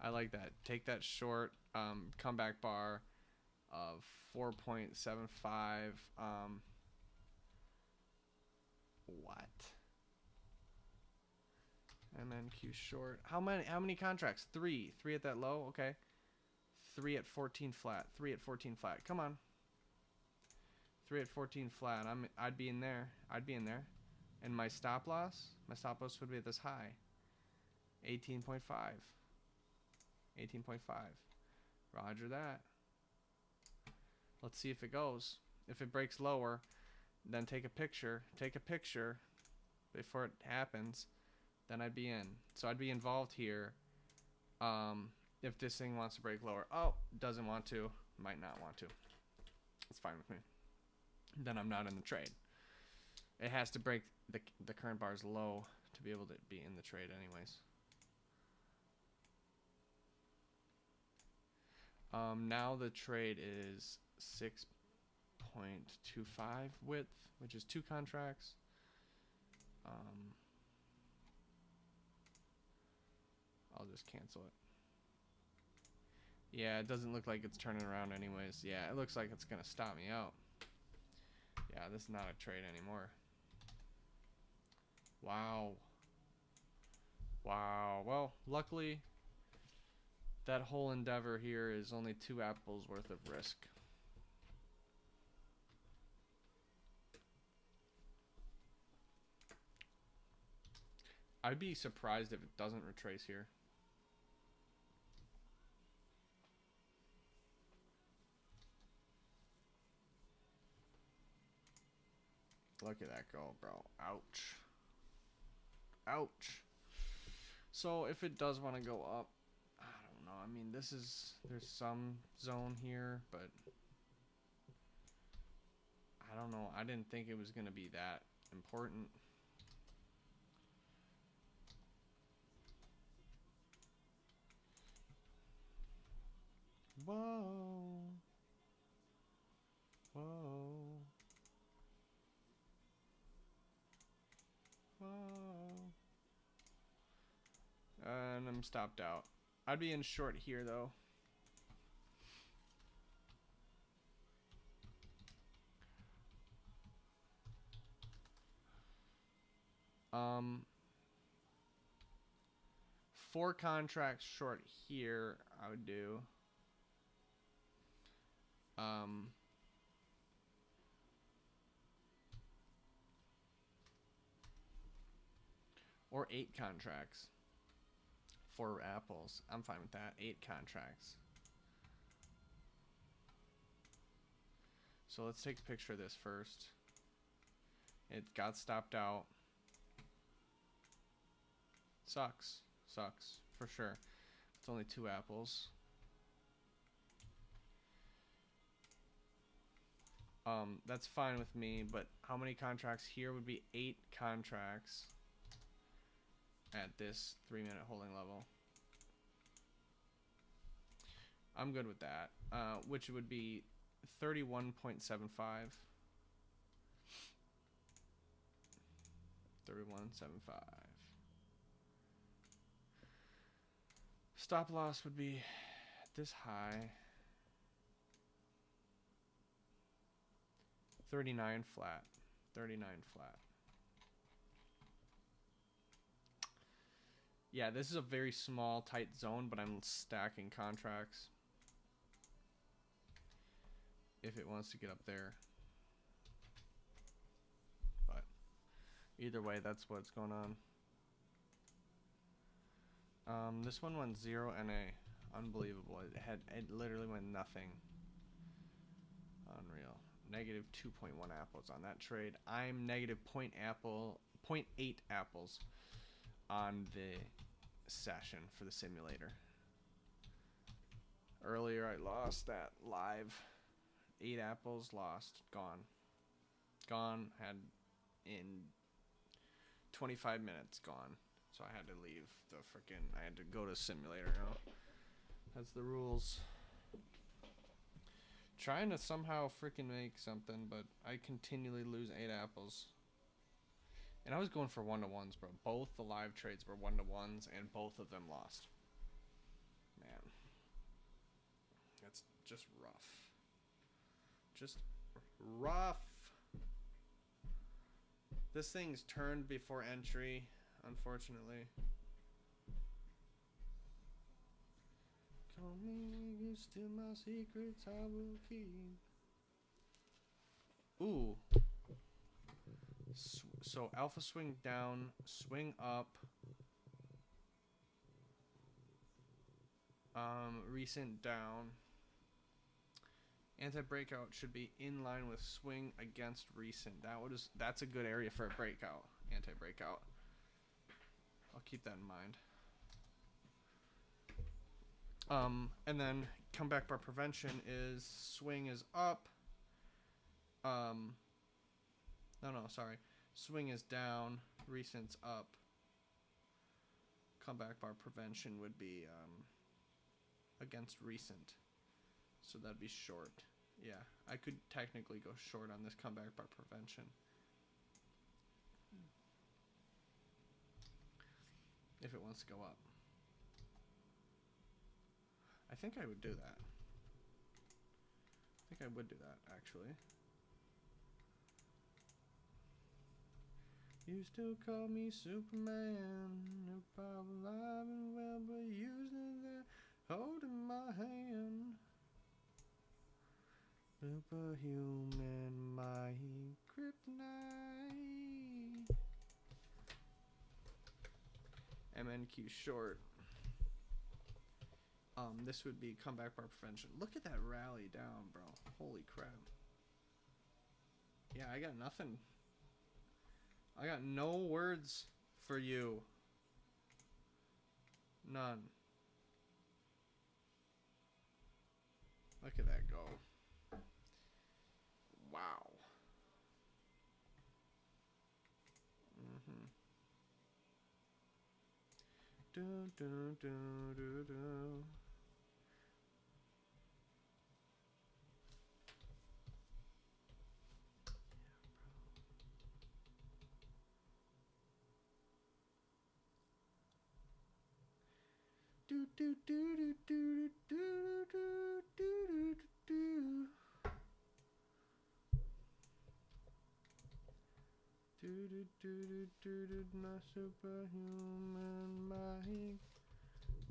I like that. Take that short comeback bar of 4.75. What? MNQ short. How many contracts? 3 at that low. Okay. 3 at 14 flat. 3 at 14 flat. Come on. 3 at 14 flat. I'd be in there. I'd be in there. And my stop loss would be at this high. 18.5. 18.5. Roger that. Let's see if it goes. If it breaks lower, then take a picture. Take a picture before it happens. Then I'd be in. So I'd be involved here. If this thing wants to break lower. Oh, doesn't want to. Might not want to. It's fine with me. Then I'm not in the trade. It has to break the current bar's low to be able to be in the trade anyways. Now the trade is 6 0.25 width, which is 2 contracts. I'll just cancel it. Yeah, it doesn't look like it's turning around anyways. Yeah, it looks like it's gonna stop me out. Yeah, this is not a trade anymore. Wow. Wow. Well, luckily, that whole endeavor here is only 2 apples worth of risk. I'd be surprised if it doesn't retrace here. Look at that go, bro. Ouch. Ouch. So if it does want to go up, I don't know. I mean, there's some zone here, but I don't know. I didn't think it was going to be that important. Whoa. Whoa. Whoa. And I'm stopped out. I'd be in short here, though. Four contracts short here, I would do. Or 8 contracts. 4 apples. I'm fine with that. 8 contracts. So let's take a picture of this first. It got stopped out. Sucks. Sucks. For sure. It's only 2 apples. That's fine with me, but how many contracts here would be 8 contracts at this 3-minute holding level? I'm good with that, which would be 31.75. 31.75. Stop loss would be this high. 39 flat. 39 flat. Yeah, this is a very small, tight zone, but I'm stacking contracts. If it wants to get up there. But either way, that's what's going on. This one went 0 NA. Unbelievable. It literally went nothing. Unreal. Negative 2.1 apples on that trade. I'm negative 0.8 apples on the session for the simulator. Earlier I lost that live. 8 apples lost. Gone. Gone. Had in 25 minutes gone. So I had to leave the freaking. I had to go to simulator now. That's the rules. Trying to somehow freaking make something, but I continually lose 8 apples. And I was going for 1-to-1s, bro. Both the live trades were 1-to-1s, and both of them lost. Man. That's just rough. Just rough. This thing's turned before entry, unfortunately. Call me, still my secrets I will keep. Ooh. So alpha swing down, swing up. Recent down. Anti-breakout should be in line with swing against recent. That's a good area for a breakout. Anti-breakout. I'll keep that in mind. And then comeback bar prevention is swing is up. Sorry. Swing is down, recent's up. Comeback bar prevention would be against recent. So that'd be short. Yeah, I could technically go short on this comeback bar prevention. If it wants to go up. I think I would do that. I think I would do that, actually. You still call me Superman, if I'm alive and well, but usually they're holding my hand. Superhuman, my kryptonite. MNQ short. This would be comeback bar prevention. Look at that rally down, bro. Holy crap. Yeah, I got nothing. I got no words for you. None. Look at that go. Wow. Do, do, do, do, do. Do, do, do, do, do, do, do, do, do, do. Do, do, do, do, do, my superhuman, my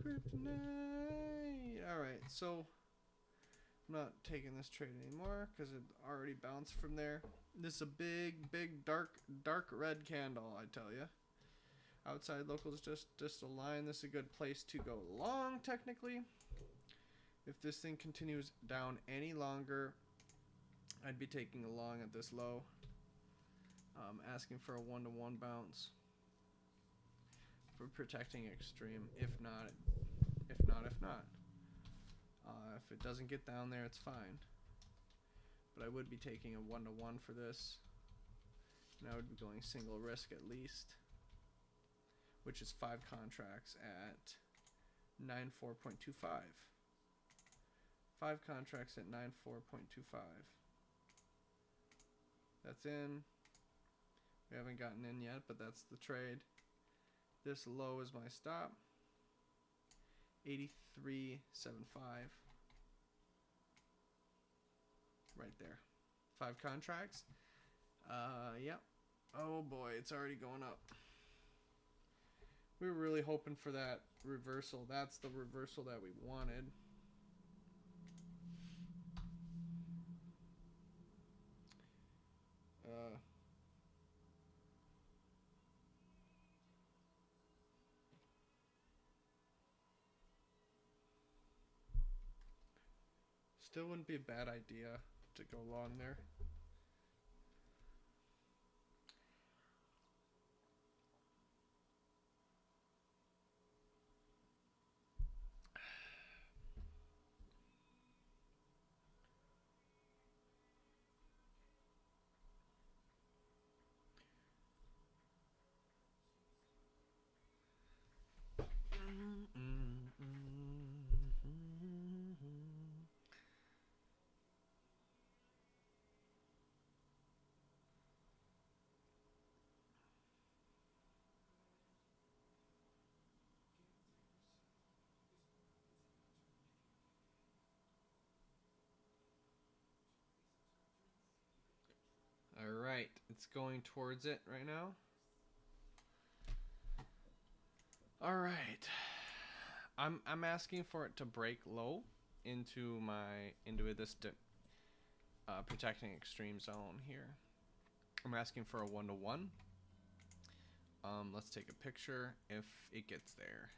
kryptonite. Alright, so I'm not taking this trade anymore because it already bounced from there. This is a big, big, dark red candle, I tell you. Outside locals just a line. This is a good place to go long, technically. If this thing continues down any longer, I'd be taking a long at this low. Asking for a 1-to-1 bounce for protecting extreme. If not. If it doesn't get down there, it's fine. But I would be taking a 1-to-1 for this. And I would be going single risk at least, which is 5 contracts at 94.25. 5 contracts at 94.25. That's in. We haven't gotten in yet, but that's the trade. This low is my stop. 83.75. Right there. 5 contracts. Yep. Oh boy, it's already going up. We were really hoping for that reversal. That's the reversal that we wanted. Still wouldn't be a bad idea to go long there. Alright, it's going towards it right now. Alright. I'm asking for it to break low into this protecting extreme zone here. I'm asking for a 1-to-1. Let's take a picture if it gets there.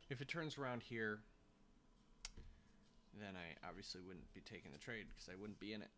If it turns around here, then I obviously wouldn't be taking the trade because I wouldn't be in it.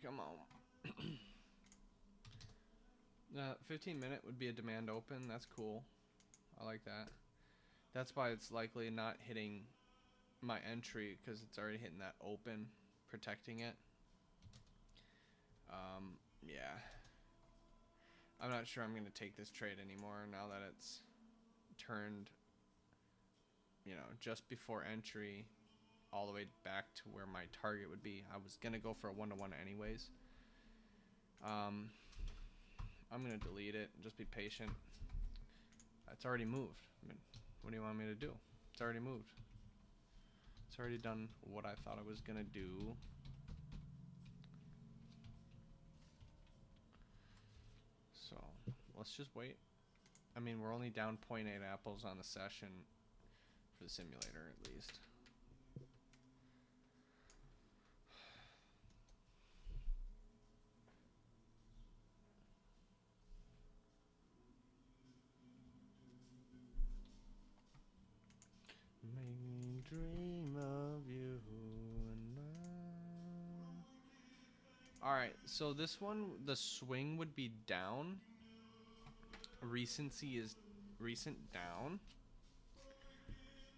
Come on. 15-minute would be a demand open. That's cool. I like that. That's why it's likely not hitting my entry, because it's already hitting that open, protecting it. Yeah. I'm not sure I'm going to take this trade anymore now that it's turned, you know, just before entry all the way back to where my target would be. I was going to go for a 1-to-1 anyways. I'm going to delete it and just be patient. It's already moved. I mean, what do you want me to do? It's already moved. It's already done what I thought it was going to do. So let's just wait. I mean, we're only down 0.8 apples on the session for the simulator, at least. Make me dream of you and I. Alright, so this one, the swing would be down. Recency is recent down.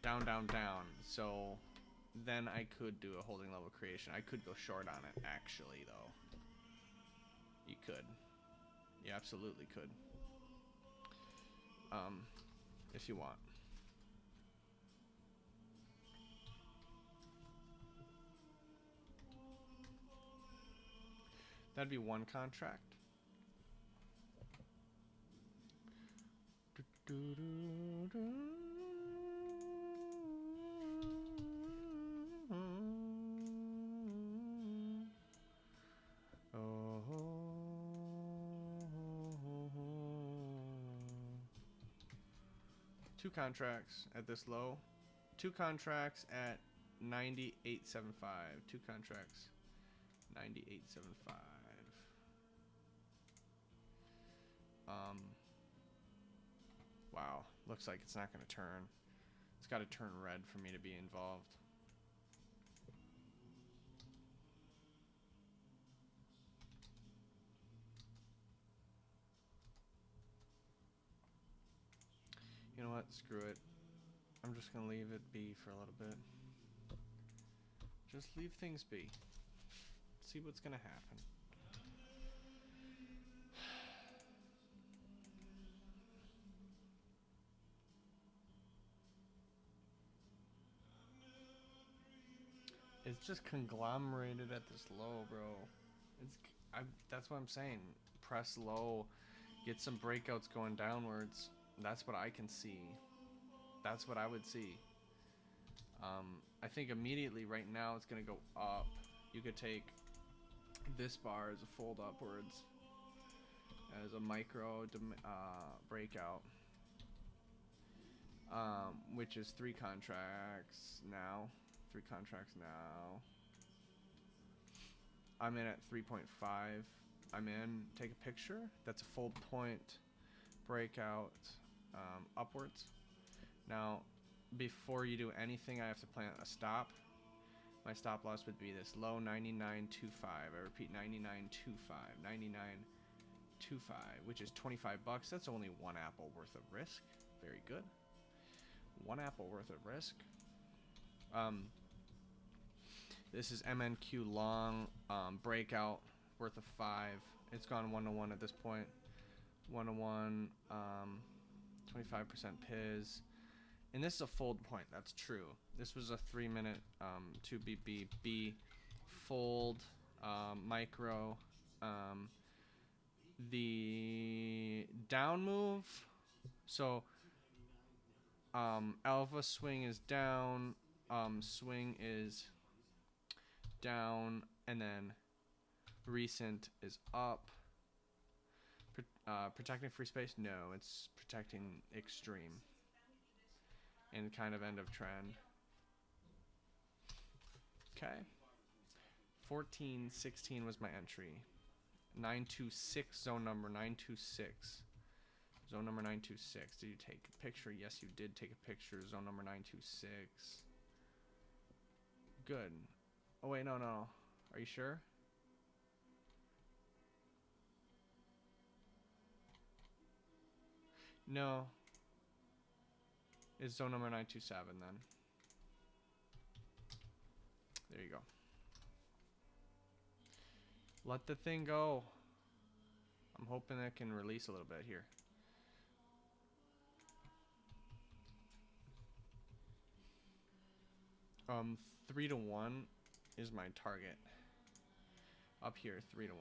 Down, down, down. So then I could do a holding level creation. I could go short on it, actually, though. You could. You absolutely could. If you want. That'd be one contract. Two contracts at this low. Two contracts at 98.75. Two contracts 98.75. Wow, looks like it's not going to turn. It's got to turn red for me to be involved. You know what? Screw it. I'm just going to leave it be for a little bit. Just leave things be. See what's going to happen. It's just conglomerated at this low, bro. That's what I'm saying. Press low, get some breakouts going downwards. That's what I can see. That's what I would see. I think immediately right now it's gonna go up. You could take this bar as a fold upwards, as a micro breakout, which is 3 contracts now. 3 contracts now. I'm in at 3.5. I'm in. Take a picture. That's a full point breakout upwards. Now, before you do anything, I have to plant a stop. My stop loss would be this low 99.25. I repeat, 99.25. 99.25, which is 25 bucks. That's only 1 apple worth of risk. Very good. 1 apple worth of risk. This is MNQ long breakout worth of 5. It's gone 1-to-1 at this point. 1-to-1, 25% PIZ. And this is a fold point. That's true. This was a 3-minute 2BBB fold micro. The down move. So alpha swing is down. Swing is down, and then recent is up. Protecting free space? No, it's protecting extreme. And kind of end of trend. Okay. 14.16 was my entry. 926, zone number 926. Zone number 926. Did you take a picture? Yes, you did take a picture. Zone number 926. Good. Oh, wait, no. Are you sure? No. It's zone number 927 then. There you go. Let the thing go. I'm hoping it can release a little bit here. Um, 3 to 1 is my target. Up here, 3 to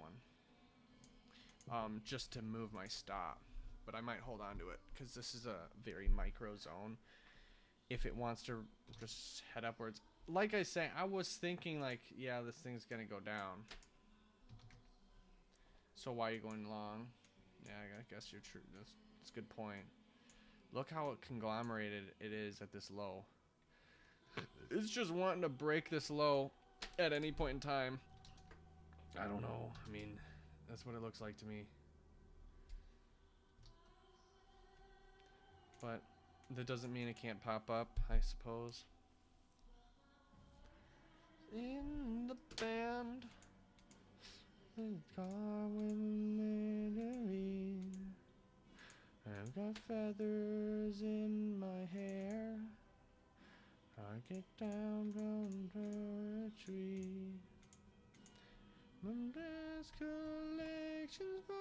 1. Just to move my stop. But I might hold on to it because this is a very micro zone. If it wants to just head upwards. Like I say, I was thinking like, yeah, this thing's gonna go down. So why are you going long? Yeah, I guess you're true. That's a good point. Look how conglomerated it is at this low. It's just wanting to break this low at any point in time. I don't know. I mean, that's what it looks like to me. But that doesn't mean it can't pop up, I suppose. In the band, I've got feathers in my hair. I get down from a tree. When best collections go,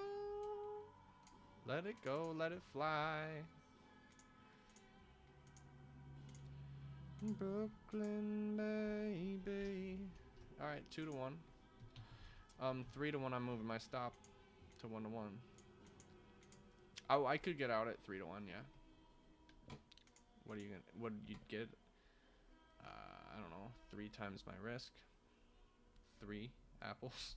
let it go, let it fly. Brooklyn, baby. All right, 2 to 1. 3 to 1. I'm moving my stop to 1 to 1. Oh, I could get out at 3 to 1. Yeah. What are you gonna? What did you get? I don't know. 3 times my risk. 3 apples.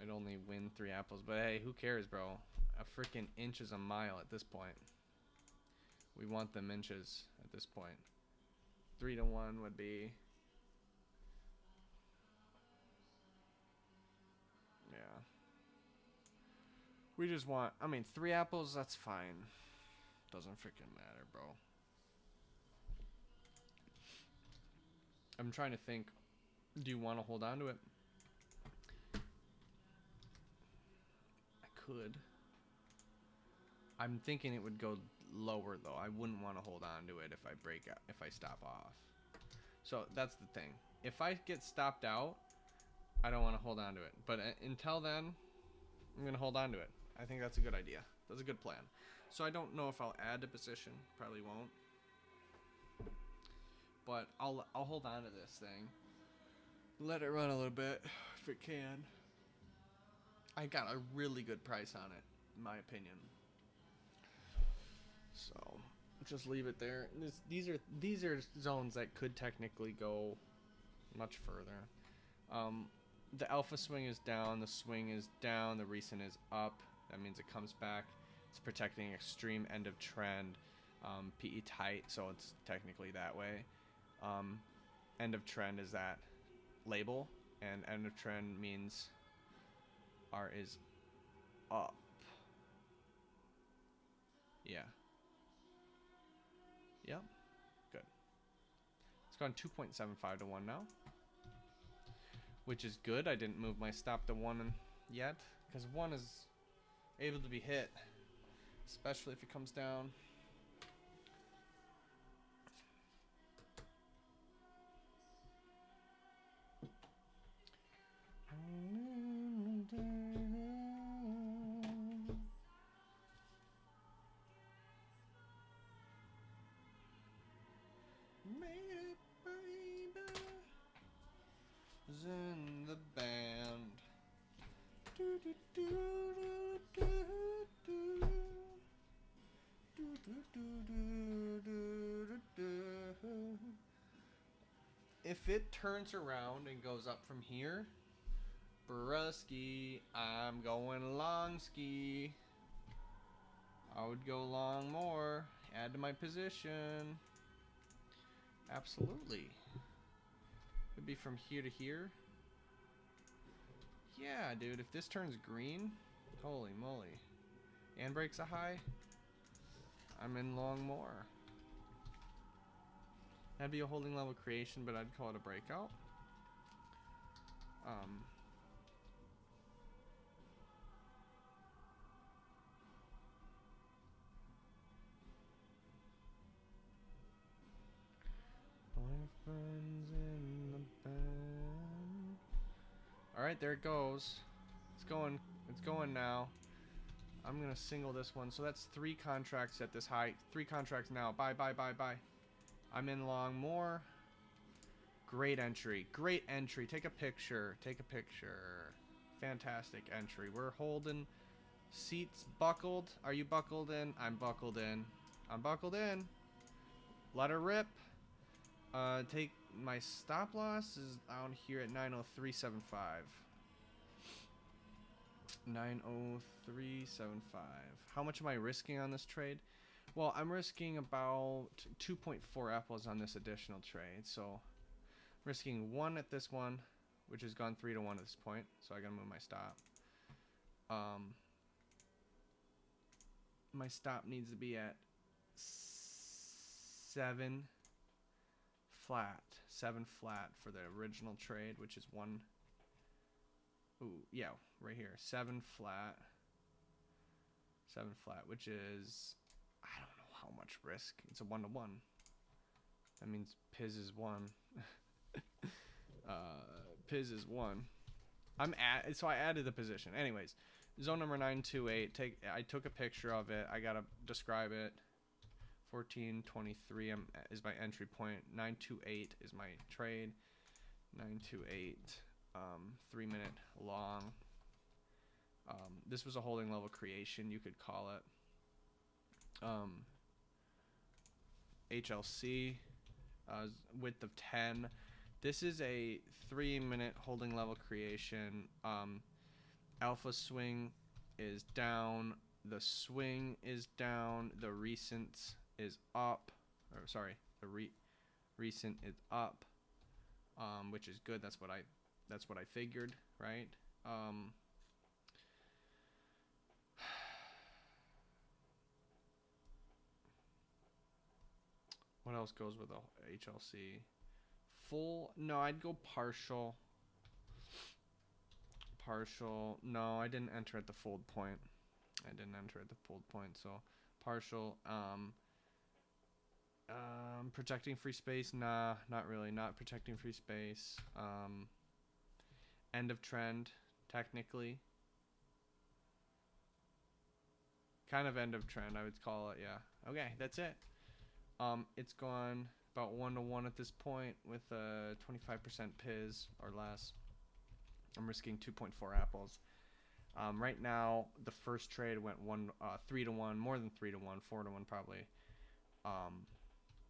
I'd only win 3 apples, but hey, who cares, bro? A freaking inch is a mile at this point. We want them inches at this point. 3 to 1 would be. Yeah. We just want. I mean, 3 apples. That's fine. Doesn't freaking matter, bro. I'm trying to think. Do you want to hold on to it? I could. I'm thinking it would go lower though. I wouldn't want to hold on to it if I break out, if I stop off. So that's the thing. If I get stopped out, I don't want to hold on to it. But until then, I'm gonna hold on to it. I think that's a good idea. That's a good plan. So I don't know if I'll add to position. Probably won't. But I'll hold on to this thing. Let it run a little bit if it can. I got a really good price on it, in my opinion. So just leave it there. These are zones that could technically go much further. The alpha swing is down, the swing is down, the recent is up. That means it comes back. It's protecting extreme end of trend. PE tight, so it's technically that way. End of trend is that label, and end of trend means R is up. Yeah. Yep. Good. It's gone 2.75 to 1 now, which is good. I didn't move my stop to 1 yet, because 1 is able to be hit, especially if it comes down. In the band. If it turns around and goes up from here, Brusky, I'm going long ski. I would go long more. Add to my position. Absolutely. It'd be from here to here. Yeah, dude, if this turns green, holy moly. And breaks a high, I'm in long more. That'd be a holding level creation, but I'd call it a breakout. right, there it goes. It's going. It's going now. I'm gonna single this one. So that's 3 contracts at this height. 3 contracts now. Bye, bye, bye, bye. I'm in long more. Great entry. Great entry. Take a picture. Take a picture. Fantastic entry. We're holding seats buckled. Are you buckled in? I'm buckled in. I'm buckled in. Let her rip. Take my stop loss is down here at 903.75. 903.75. How much am I risking on this trade? Well, I'm risking about 2.4 apples on this additional trade. So, risking 1 at this one, which has gone 3 to 1 at this point. So I gotta move my stop. My stop needs to be at 7 flat. 7 flat for the original trade, which is 1. Ooh, yeah, right here. 7 flat. 7 flat, which is, I don't know how much risk. It's a 1 to 1. That means Piz is 1. Piz is 1. So I added the position. Anyways, zone number 928. I took a picture of it. I gotta describe it. 1423 is my entry point. 928 is my trade. 928. 3 minute long. This was a holding level creation, you could call it. HLC, width of 10. This is a 3 minute holding level creation. Alpha swing is down. The swing is down. The recent is up. Or sorry, the recent is up, which is good. That's what I figured, right? What else goes with a HLC? Full? No, I'd go partial. Partial. No, I didn't enter at the fold point. So partial. Protecting free space? Nah, not really. Not protecting free space. End of trend, technically. Kind of end of trend, I would call it, yeah. Okay, that's it. It's gone about 1 to 1 at this point with a 25% Piz or less. I'm risking 2.4 apples. Right now, the first trade went 3 to 1, more than 3 to 1, 4 to 1 probably.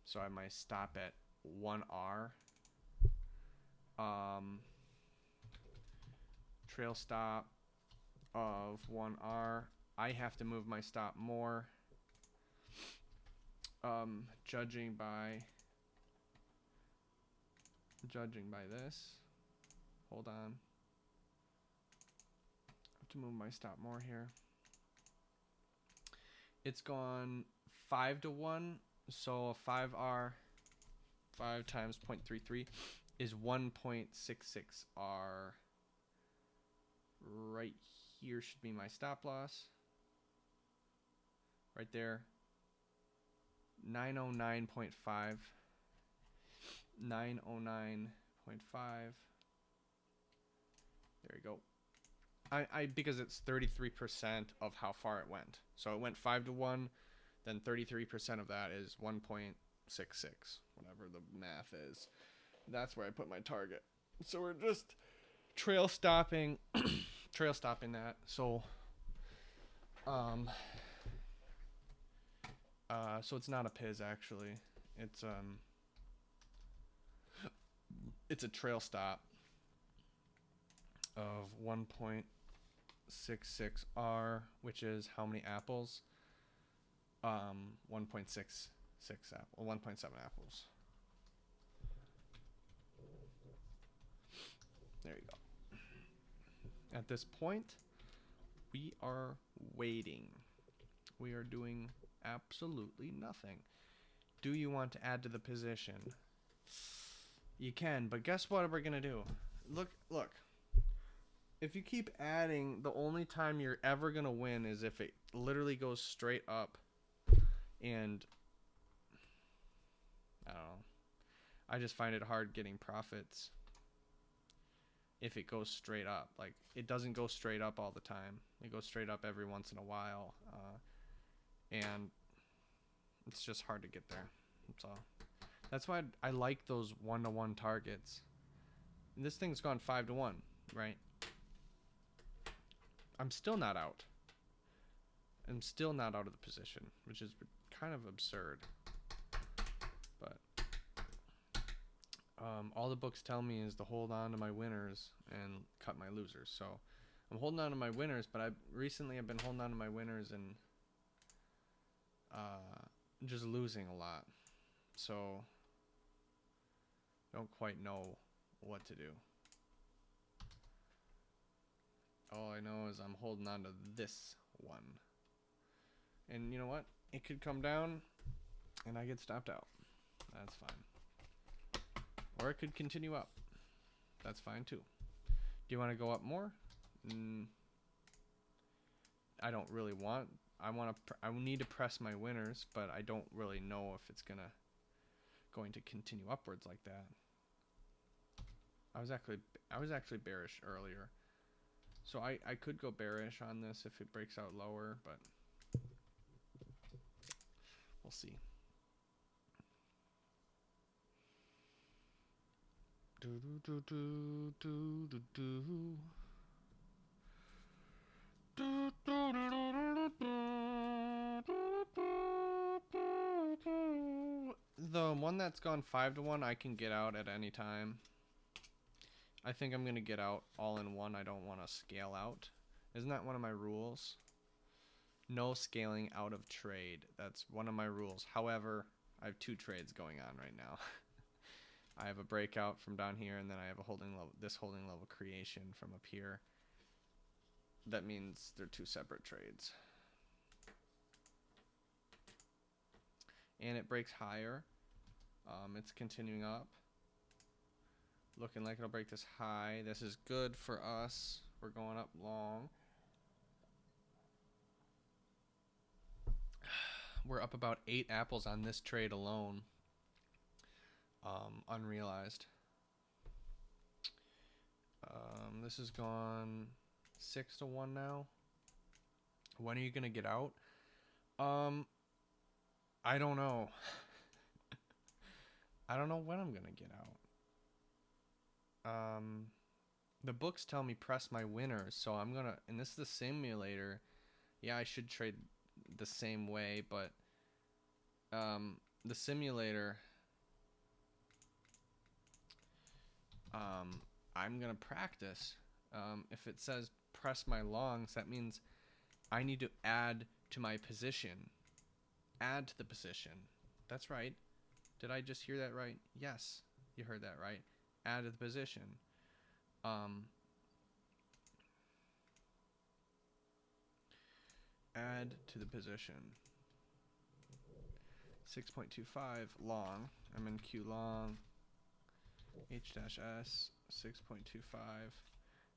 So I might stop at 1R. Trail stop of 1R. I have to move my stop more. Judging by this. Hold on. I have to move my stop more here. It's gone 5 to 1. So a 5R, 5 times 0.33 is 1.66R. Right here should be my stop loss. Right there. 909.5. 909.5. There you go. Because it's 33% of how far it went. So it went 5 to 1. Then 33% of that is 1.66, whatever the math is. That's where I put my target. So we're just trail stopping that. So so it's not a Piz actually. It's a trail stop of 1.66R, which is how many apples? 1.66 apple, 1.7 apples. There you go. At this point, we are waiting. We are doing absolutely nothing. Do you want to add to the position? You can, but guess what we're gonna do? Look. If you keep adding, the only time you're ever gonna win is if it literally goes straight up. And I don't know. I just find it hard getting profits. if it goes straight up. Like, it doesn't go straight up all the time. It goes straight up every once in a while. And it's just hard to get there. That's all. That's why I like those 1-to-1 targets. And this thing's gone 5-to-1, right? I'm still not out. I'm still not out of the position, which is kind of absurd. But all the books tell me is to hold on to my winners and cut my losers. So I'm holding on to my winners, but recently I've been holding on to my winners and just losing a lot. So don't quite know what to do. All I know is I'm holding on to this one. And you know what? It could come down and I get stopped out. That's fine. Or it could continue up. That's fine too. Do you want to go up more? I don't really want. I need to press my winners, but I don't really know if it's going to continue upwards like that. I was actually bearish earlier. So I could go bearish on this if it breaks out lower, but we'll see. The one that's gone 5-to-1, I can get out at any time. I think I'm going to get out all in one. I don't want to scale out. Isn't that one of my rules? No scaling out of trade. That's one of my rules. However, I have 2 trades going on right now. I have a breakout from down here, and then I have a holding level, this holding level creation from up here. That means they're 2 separate trades. And it breaks higher. It's continuing up. Looking like it'll break this high. This is good for us. We're going up long. We're up about 8 apples on this trade alone. Unrealized. This has gone 6-to-1 now. When are you gonna get out? I don't know. I don't know when I'm gonna get out. The books tell me press my winners, so I'm gonna, and this is the simulator. Yeah, I should trade the same way, but the simulator, I'm gonna practice. If it says press my longs, that means I need to add to my position. Add to the position. That's right. Did I just hear that right? Yes, you heard that right. Add to the position. Add to the position. 6.25 long. I'm in Q long. H-S 6.25.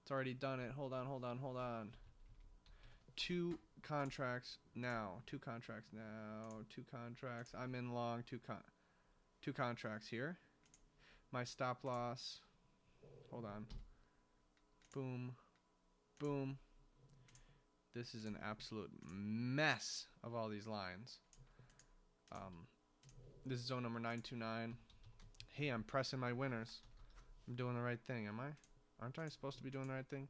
It's already done it. Hold on. 2 contracts now. 2 contracts now. 2 contracts. I'm in long. 2 contracts here. My stop loss. Hold on. Boom. Boom. This is an absolute mess of all these lines. This is zone number 929. Hey, I'm pressing my winners. I'm doing the right thing, am I? Aren't I supposed to be doing the right thing?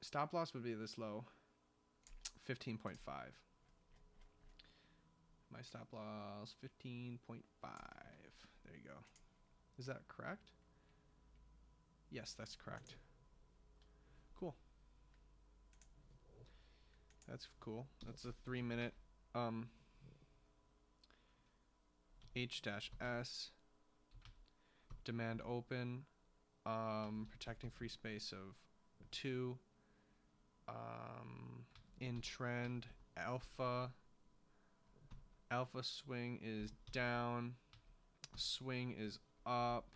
Stop loss would be this low. 15.5. My stop loss, 15.5. There you go. Is that correct? Yes, that's correct. Cool. That's cool. That's a 3-minute H-S demand open, protecting free space of 2, in trend, alpha swing is down, swing is up,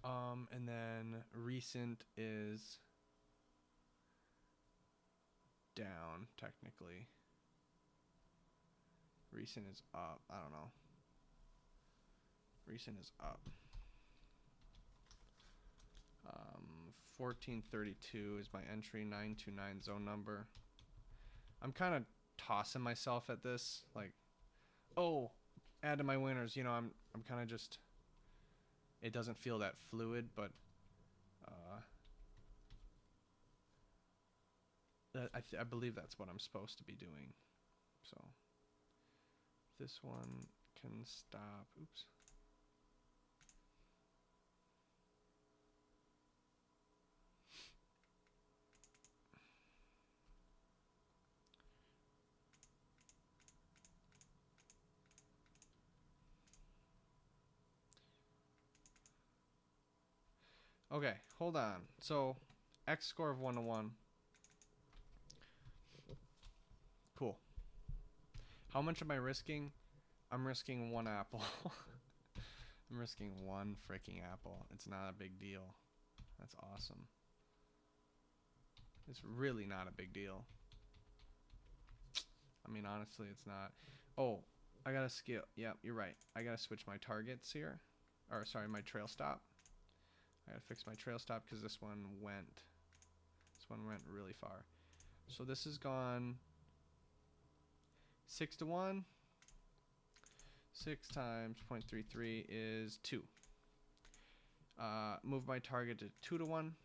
and then recent is down. Technically recent is up. I don't know. Recent is up. 1432 is my entry. 929 zone number. I'm kind of tossing myself at this, like, oh, add to my winners. You know, I'm kind of just. It doesn't feel that fluid, but I believe that's what I'm supposed to be doing. So this one can stop. Oops. Okay, hold on. So, X score of 1 to 1. Cool. How much am I risking? I'm risking 1 apple. I'm risking 1 freaking apple. It's not a big deal. That's awesome. It's really not a big deal. I mean, honestly, it's not. Oh, I gotta scale. Yep, you're right. I gotta switch my targets here. Or, sorry, my trail stop. I gotta fix my trail stop because this one went really far. So this has gone 6 to 1. 6 times 0.33 is 2. Move my target to 2 to 1.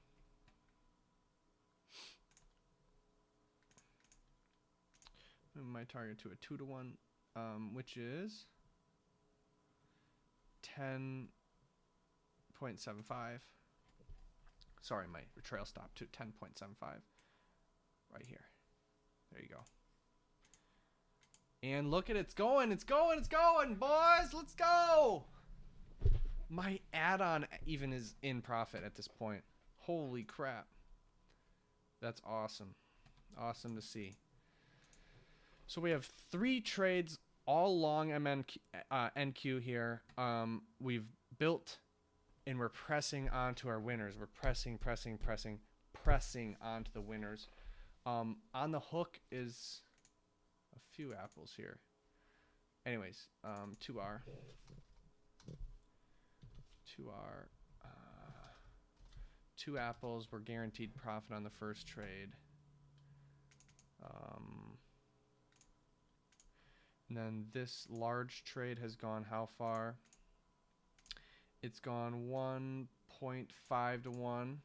Move my target to a 2 to 1, which is 10.75. Sorry, my trail stop to 10.75. Right here. There you go. And look at it. It's going. It's going. It's going, boys. Let's go. My add-on even is in profit at this point. Holy crap. That's awesome. Awesome to see. So we have 3 trades all long NQ here. We've built and we're pressing onto our winners. We're pressing onto the winners. On the hook is a few apples here. Anyways, 2R. 2 apples. We're guaranteed profit on the first trade. And then this large trade has gone how far? It's gone 1.5 to 1.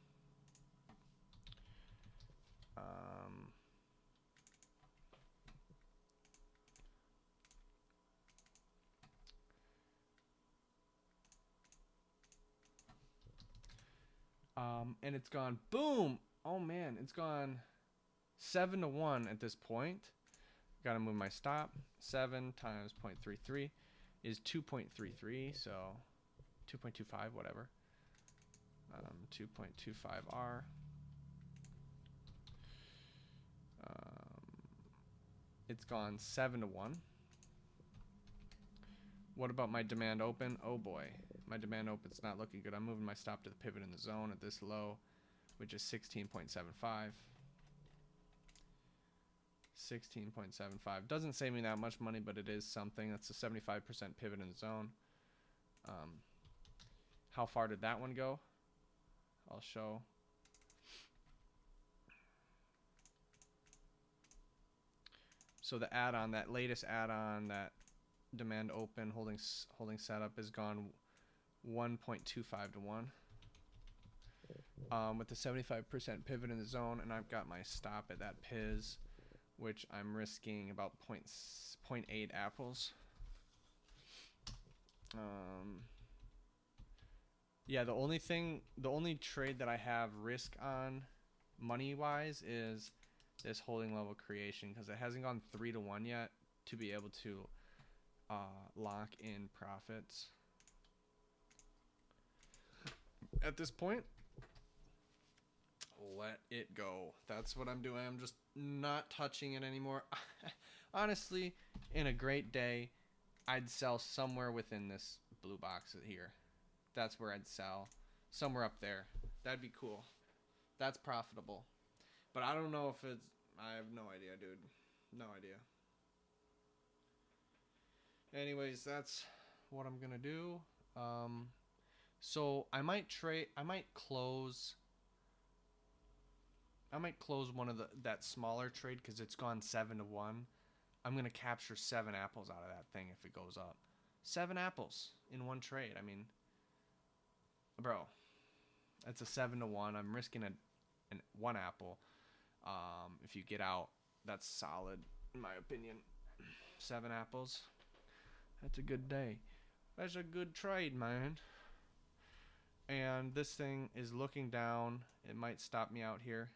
And it's gone boom. Oh man, it's gone 7 to 1 at this point. Gotta move my stop. 7 times 0.33 is 2.33, so 2.25, whatever. 2.25R. It's gone 7 to 1. What about my demand open? Oh boy, my demand open's not looking good. I'm moving my stop to the pivot in the zone at this low, which is 16.75. 16.75 doesn't save me that much money, but it is something. That's a 75% pivot in the zone. How far did that one go? I'll show. So the add-on, that latest add-on, that demand open holding setup has gone 1.25 to 1. With the 75% pivot in the zone, and I've got my stop at that PIZ, which I'm risking about 0.8 apples. Yeah, the only trade that I have risk on money-wise is this holding level creation, because it hasn't gone 3 to 1 yet to be able to lock in profits. At this point, let it go. That's what I'm doing. I'm just not touching it anymore. Honestly, in a great day, I'd sell somewhere within this blue box here. That's where I'd sell. Somewhere up there. That'd be cool. That's profitable. But I don't know if it's... I have no idea, dude. No idea. Anyways, that's what I'm going to do. So I might close one of that smaller trade because it's gone 7-1. I'm gonna capture 7 apples out of that thing if it goes up. 7 apples in one trade. I mean, bro, that's a 7-1. I'm risking an 1 apple. If you get out, that's solid in my opinion. 7 apples. That's a good day. That's a good trade, man. And this thing is looking down. It might stop me out here.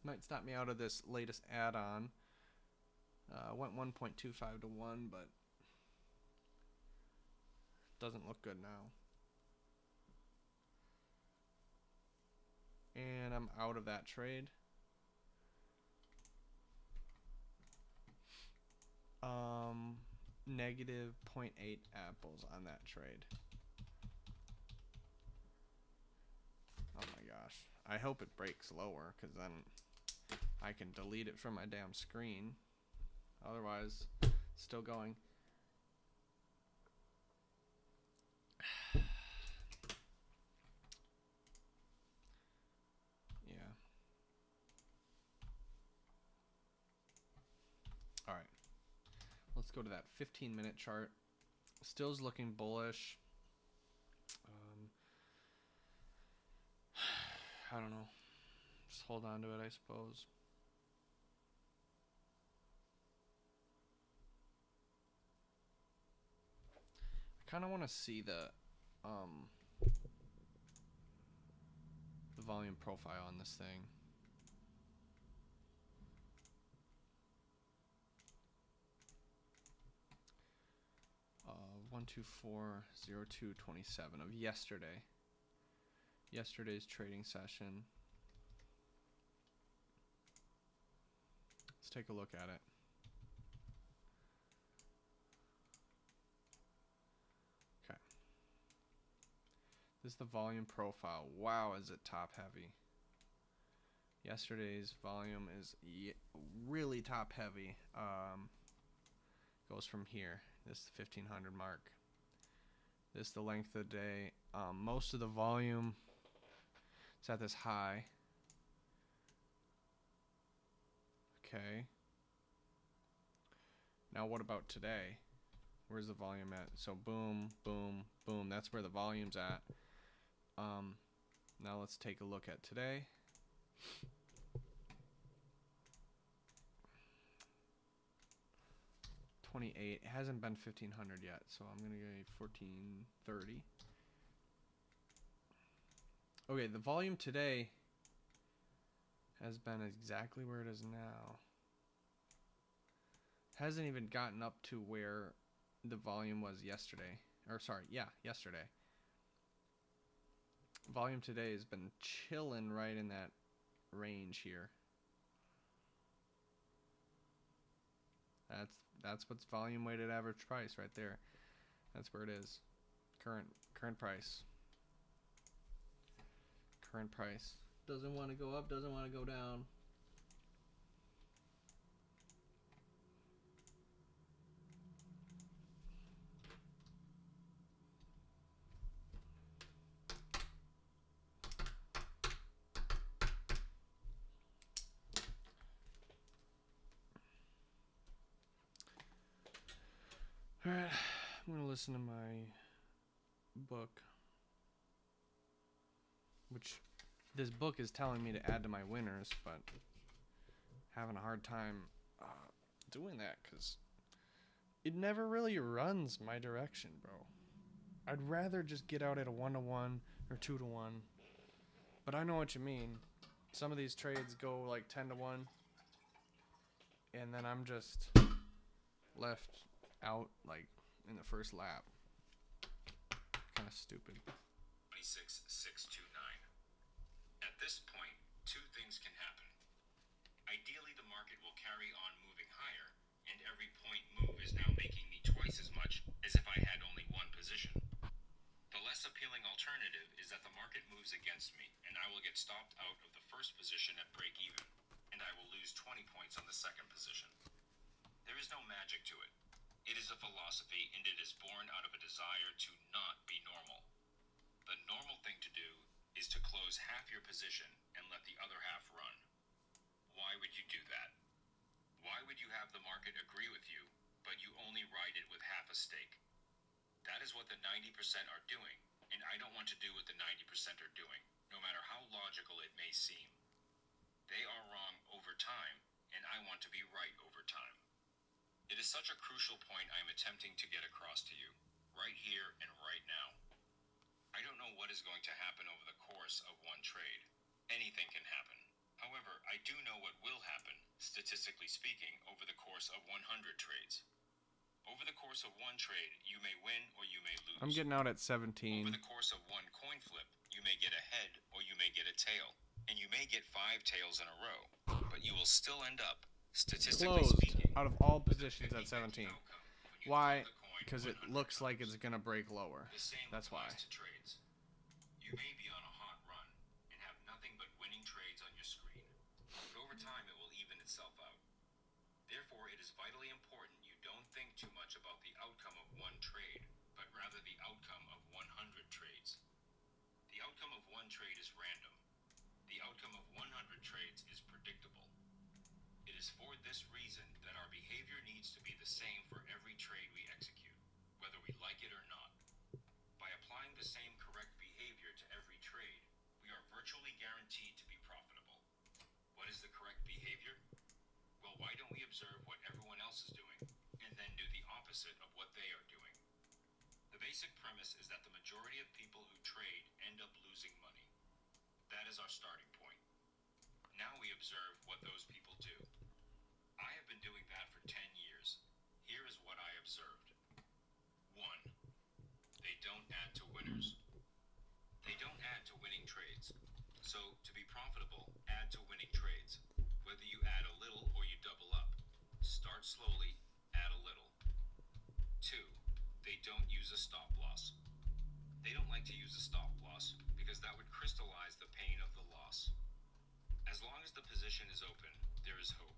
Might stop me out of this latest add-on. Went 1.25 to 1, but doesn't look good now. And I'm out of that trade. Negative 0.8 apples on that trade. Oh my gosh. I hope it breaks lower because then I can delete it from my damn screen. Otherwise, it's still going. Yeah. All right. Let's go to that 15-minute chart. Still's looking bullish. I don't know. Just hold on to it, I suppose. I kind of want to see the volume profile on this thing. Uh, 1240227 of yesterday. Yesterday's trading session. Let's take a look at it. Okay. This is the volume profile. Wow, is it top heavy. Yesterday's volume is really top heavy. Goes from here. This is the 1500 mark. This is the length of the day. Most of the volume is at this high. Okay. Now what about today? Where's the volume at? So boom, boom, boom. That's where the volume's at. Now let's take a look at today. It hasn't been 1500 yet, so I'm gonna go 1430. Okay, the volume today has been exactly where it is now. Hasn't even gotten up to where the volume was yesterday. Or sorry, yeah, yesterday. Volume today has been chilling right in that range here. That's what's volume weighted average price right there. That's where it is. Current price. Current price. Doesn't want to go up, doesn't want to go down. Alright, I'm going to listen to my book. Which, this book is telling me to add to my winners, but having a hard time doing that because it never really runs my direction, bro. I'd rather just get out at a 1-to-1 or 2-to-1. But I know what you mean. Some of these trades go like 10-to-1. And then I'm just left out like in the first lap. Kind of stupid. 26629. At this point, two things can happen. Ideally, the market will carry on moving higher, and every point move is now making me twice as much as if I had only one position. The less appealing alternative is that the market moves against me, and I will get stopped out of the first position at break even, and I will lose 20 points on the second position. There is no magic to it. It is a philosophy, and it is born out of a desire to not be normal. The normal thing to do is to close half your position and let the other half run. Why would you do that? Why would you have the market agree with you, but you only ride it with half a stake? That is what the 90% are doing, and I don't want to do what the 90% are doing, no matter how logical it may seem. They are wrong over time, and I want to be right over time. It is such a crucial point I am attempting to get across to you, right here and right now. I don't know what is going to happen over the course of one trade. Anything can happen. However, I do know what will happen, statistically speaking, over the course of 100 trades. Over the course of one trade, you may win or you may lose. I'm getting out at Over 17. the course of one coin flip, you may get a head or you may get a tail. And you may get 5 tails in a row. But you will still end up, statistically Closed speaking, out of all with a positions at 50-50 17. outcome when you Why? flip the coin Because it 100 looks like times. it's gonna break lower. The same That's why. applies to trades. You may be on a hot run and have nothing but winning trades on your screen. But over time, it will even itself out. Therefore, it is vitally important you don't think too much about the outcome of one trade, but rather the outcome of 100 trades. The outcome of one trade is random. The outcome of 100 trades is predictable. It is for this reason that our behavior needs to be the same for every trade we execute, whether we like it or not. By applying the same correct behavior to every trade, we are virtually guaranteed to be profitable. What is the correct behavior? Well, why don't we observe what everyone else is doing, and then do the opposite of what they are doing? The basic premise is that the majority of people who trade end up losing money. That is our starting point. Now we observe what those people do. I have been doing that for 10 years. Here is what I observed. 1. They don't add to winners. They don't add to winning trades. So, to be profitable, add to winning trades. Whether you add a little or you double up. Start slowly, add a little. 2. They don't use a stop loss. They don't like to use a stop loss because that would crystallize the pain of the loss. As long as the position is open, there is hope.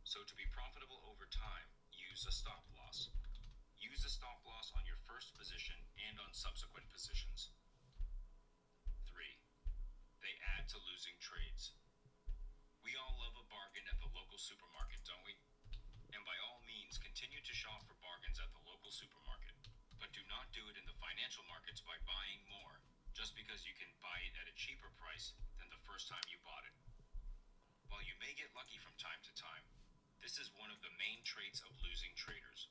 So to be profitable over time, use a stop loss. Use a stop loss on your first position and on subsequent positions. 3. They add to losing trades. We all love a bargain at the local supermarket, don't we? And by all means, continue to shop for bargains at the local supermarket. But do not do it in the financial markets by buying more, just because you can buy it at a cheaper price than the first time you bought it. While you may get lucky from time to time, this is one of the main traits of losing traders.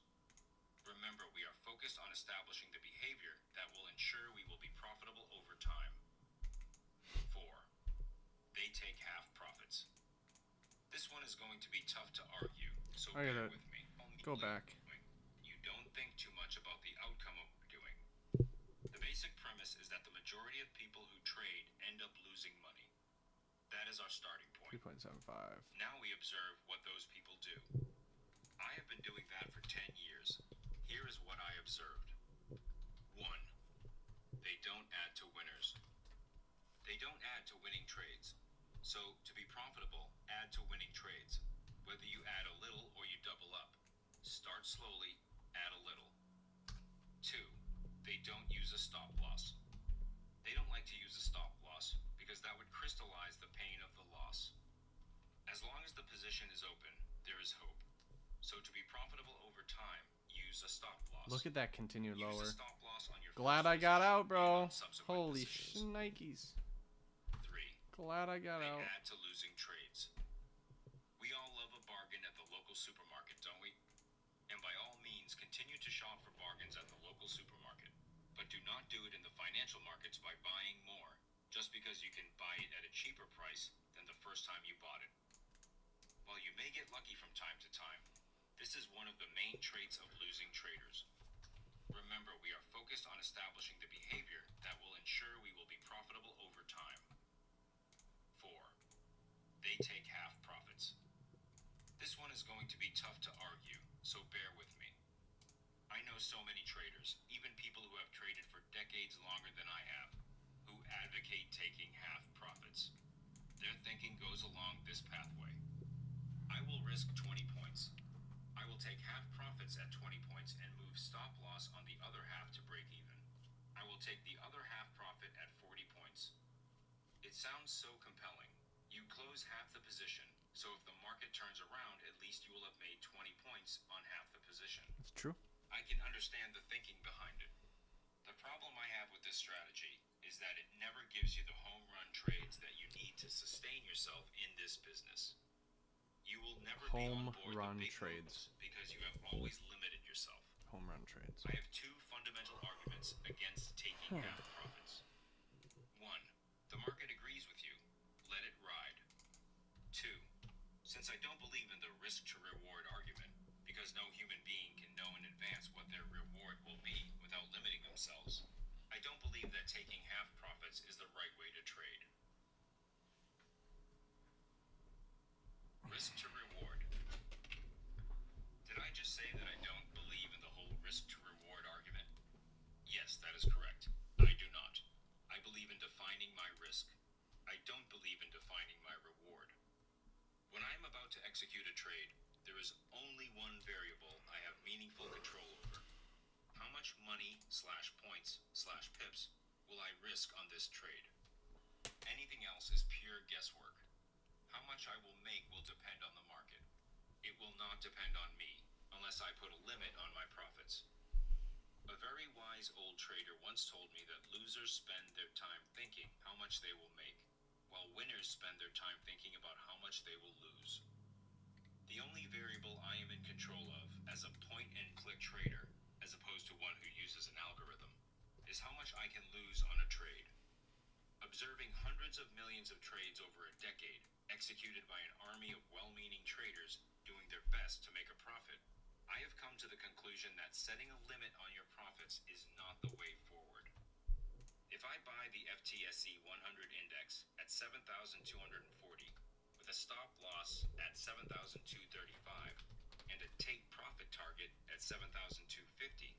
Remember, we are focused on establishing the behavior that will ensure we will be profitable over time. 4. They take half profits. This one is going to be tough to argue, so I bear gotta with me. go back. You don't think too much about the outcome of what we're doing. The basic premise is that the majority of people who trade end up losing money. That is our starting point. 3.75. Now we observe what those people do. I have been doing that for 10 years. Here is what I observed. 1. They don't add to winners. They don't add to winning trades. So, to be profitable, add to winning trades. Whether you add a little or you double up. Start slowly, add a little. 2. They don't use a stop loss. They don't like to use a stop loss because that would crystallize the pain of the loss. As long as the position is open, there is hope. So to be profitable over time, use a stop loss. Look at that continue Use lower. a stop loss on your Glad first I got position out, bro. and on subsequent Holy positions. shnikes. 3. Glad I got They out. add to losing trades. We all love a bargain at the local supermarket, don't we? And by all means, continue to shop for bargains at the local supermarket. But do not do it in the financial markets by buying more, just because you can buy it at a cheaper price than the first time you bought it. While you may get lucky from time to time, this is one of the main traits of losing traders. Remember, we are focused on establishing the behavior that will ensure we will be profitable over time. 4. They take half profits. This one is going to be tough to argue, so bear with me. I know so many traders, even people who have traded for decades longer than I have, who advocate taking half profits. Their thinking goes along this pathway. I will risk 20 points. I I will take half profits at 20 points and move stop loss on the other half to break even. I will take the other half profit at 40 points. It sounds so compelling. You close half the position, so if the market turns around, at least you will have made 20 points on half the position. It's true. I can understand the thinking behind it. The problem I have with this strategy is that it never gives you the home run trades that you need to sustain yourself in this business. You will never be on Home board run the big trades. moves because you have always limited yourself. Home run trades. I have two fundamental arguments against taking half profits. One, the market agrees with you. Let it ride. Two, since I don't believe in the risk to reward argument, because no human being can know in advance what their reward will be without limiting themselves, I don't believe that taking half profits is the right way to trade. Risk to reward. Did I just say that I don't believe in the whole risk to reward argument? Yes, that is correct. I do not. I believe in defining my risk. I don't believe in defining my reward. When I am about to execute a trade, there is only one variable I have meaningful control over. How much money / points / pips will I risk on this trade? Anything else is pure guesswork. How much I will make will depend on the market. It will not depend on me, unless I put a limit on my profits. A very wise old trader once told me that losers spend their time thinking how much they will make, while winners spend their time thinking about how much they will lose. The only variable I am in control of as a point-and-click trader, as opposed to one who uses an algorithm, is how much I can lose on a trade. Observing hundreds of millions of trades over a decade, executed by an army of well-meaning traders doing their best to make a profit, I have come to the conclusion that setting a limit on your profits is not the way forward. If I buy the FTSE 100 index at 7,240 with a stop loss at 7,235 and a take profit target at 7,250,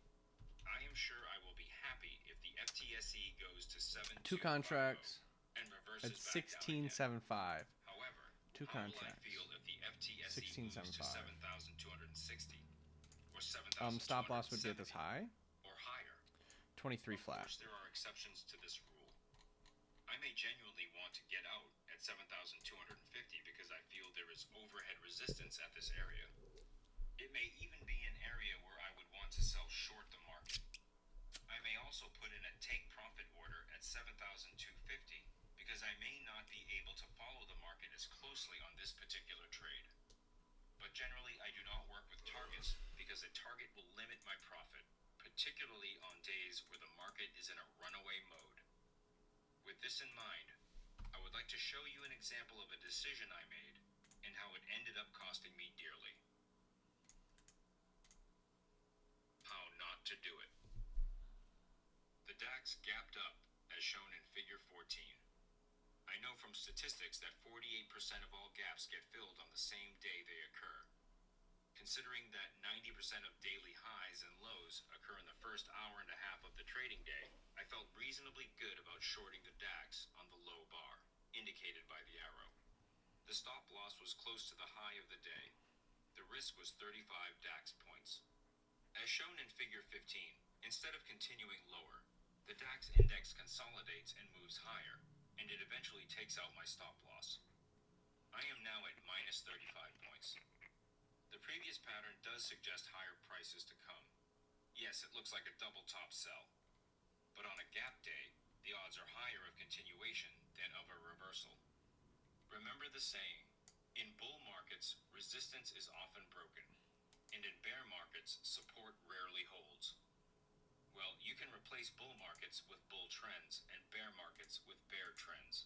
I am sure I will be happy if the FTSE goes to 7,250 Two contracts and reverses at back down again. 1675. However, Two how contracts. will I feel if the FTSE moves to 1675. 7,260 or 7,270 Stop loss would be at this high. or higher? 23 Of flat. course, there are exceptions to this rule. I may genuinely want to get out at 7,250 because I feel there is overhead resistance at this area. It may even be an area where I would want to sell short the market. I may also put in a take profit order at 7,250 because I may not be able to follow the market as closely on this particular trade. But generally, I do not work with targets because a target will limit my profit, particularly on days where the market is in a runaway mode. With this in mind, I would like to show you an example of a decision I made and how it ended up costing me dearly. How not to do it. The DAX gapped up, as shown in Figure 14. I know from statistics that 48% of all gaps get filled on the same day they occur. Considering that 90% of daily highs and lows occur in the first hour and a half of the trading day, I felt reasonably good about shorting the DAX on the low bar, indicated by the arrow. The stop loss was close to the high of the day. The risk was 35 DAX points. As shown in Figure 15, instead of continuing lower, the DAX index consolidates and moves higher, and it eventually takes out my stop loss. I am now at minus 35 points. The previous pattern does suggest higher prices to come. Yes, it looks like a double top sell. But on a gap day, the odds are higher of continuation than of a reversal. Remember the saying, in bull markets, resistance is often broken, and in bear markets, support rarely holds. Well, you can replace bull markets with bull trends and bear markets with bear trends.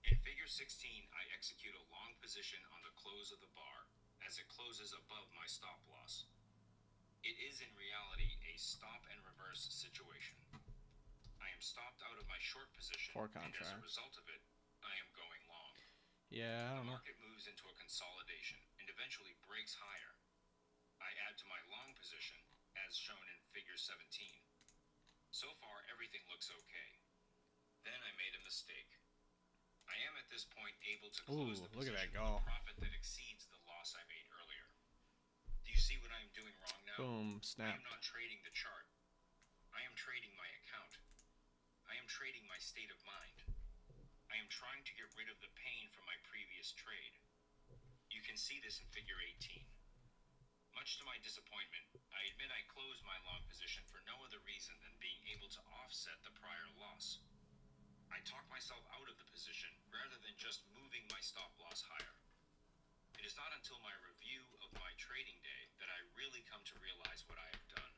In Figure 16, I execute a long position on the close of the bar, as it closes above my stop loss. It is in reality a stop and reverse situation. I am stopped out of my short position, Four and as a contracts. result of it, I am going long. Yeah, I The don't know. market moves into a consolidation and eventually breaks higher. I add to my long position, as shown in Figure 17. So far, everything looks okay. Then I made a mistake. I am at this point able to close Ooh, the look at position that with go. a profit that exceeds the loss I made earlier. Do you Boom, I snap. am not trading the chart. I am trading my account. I am trading my state of mind. I am trying to get rid of the pain from my previous trade. You can see this in figure 18. Much to my disappointment, I admit I closed my long position for no other reason than being able to offset the prior loss. I talked myself out of the position rather than just moving my stop loss higher. It is not until my review of my trading day that I really come to realize what I have done.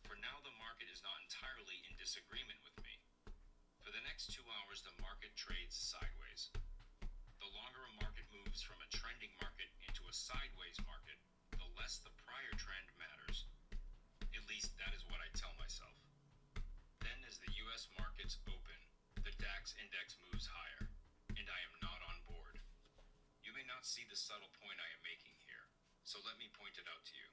For now, the market is not entirely in disagreement with me. For the next 2 hours, the market trades sideways. The longer a market moves from a trending market into a sideways market, the less the prior trend matters. At least that is what I tell myself. Then as the US markets open, the DAX index moves higher, and I am not on board. You may not see the subtle point I am making here, so let me point it out to you.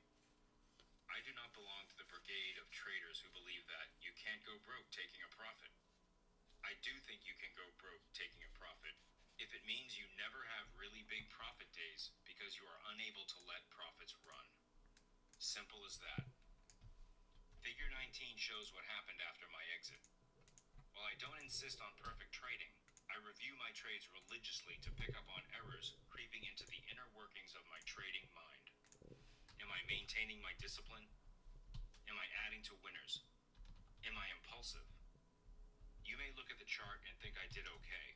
I do not belong to the brigade of traders who believe that you can't go broke taking a profit. I do think you can go broke taking a profit if it means you never have really big profit days because you are unable to let profits run. Simple as that. Figure 19 shows what happened after my exit. While I don't insist on perfect trading, I review my trades religiously to pick up on errors creeping into the inner workings of my trading mind. Am I maintaining my discipline? Am I adding to winners? Am I impulsive? You may look at the chart and think I did okay.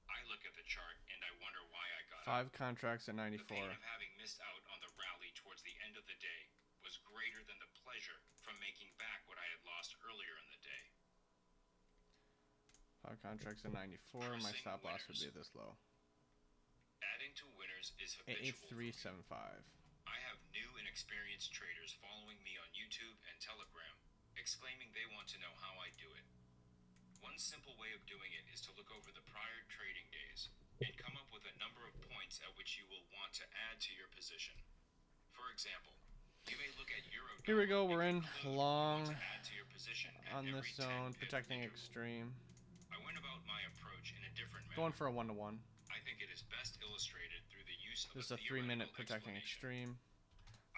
I look at the chart and I wonder why I got 5 contracts at The 94. pain of having missed out on the rally towards the end of the day was greater than the pleasure from making back what I had lost earlier in the day. 5 contracts at 94. My stop loss would be this low. Adding to winners is habitual for me. 8375. I have new and experienced traders following me on YouTube and Telegram, exclaiming they want to know how I do it. One simple way of doing it is to look over the prior trading days and come up with a number of points at which you will want to add to your position. For example, you may look at euro. Here we go. We're in long to add to your position at on every this zone, 10 pip protecting interval. extreme. I went about my approach in a different manner. Going for a 1-to-1. I think it is best illustrated through the use of This is a 3-minute protecting extreme.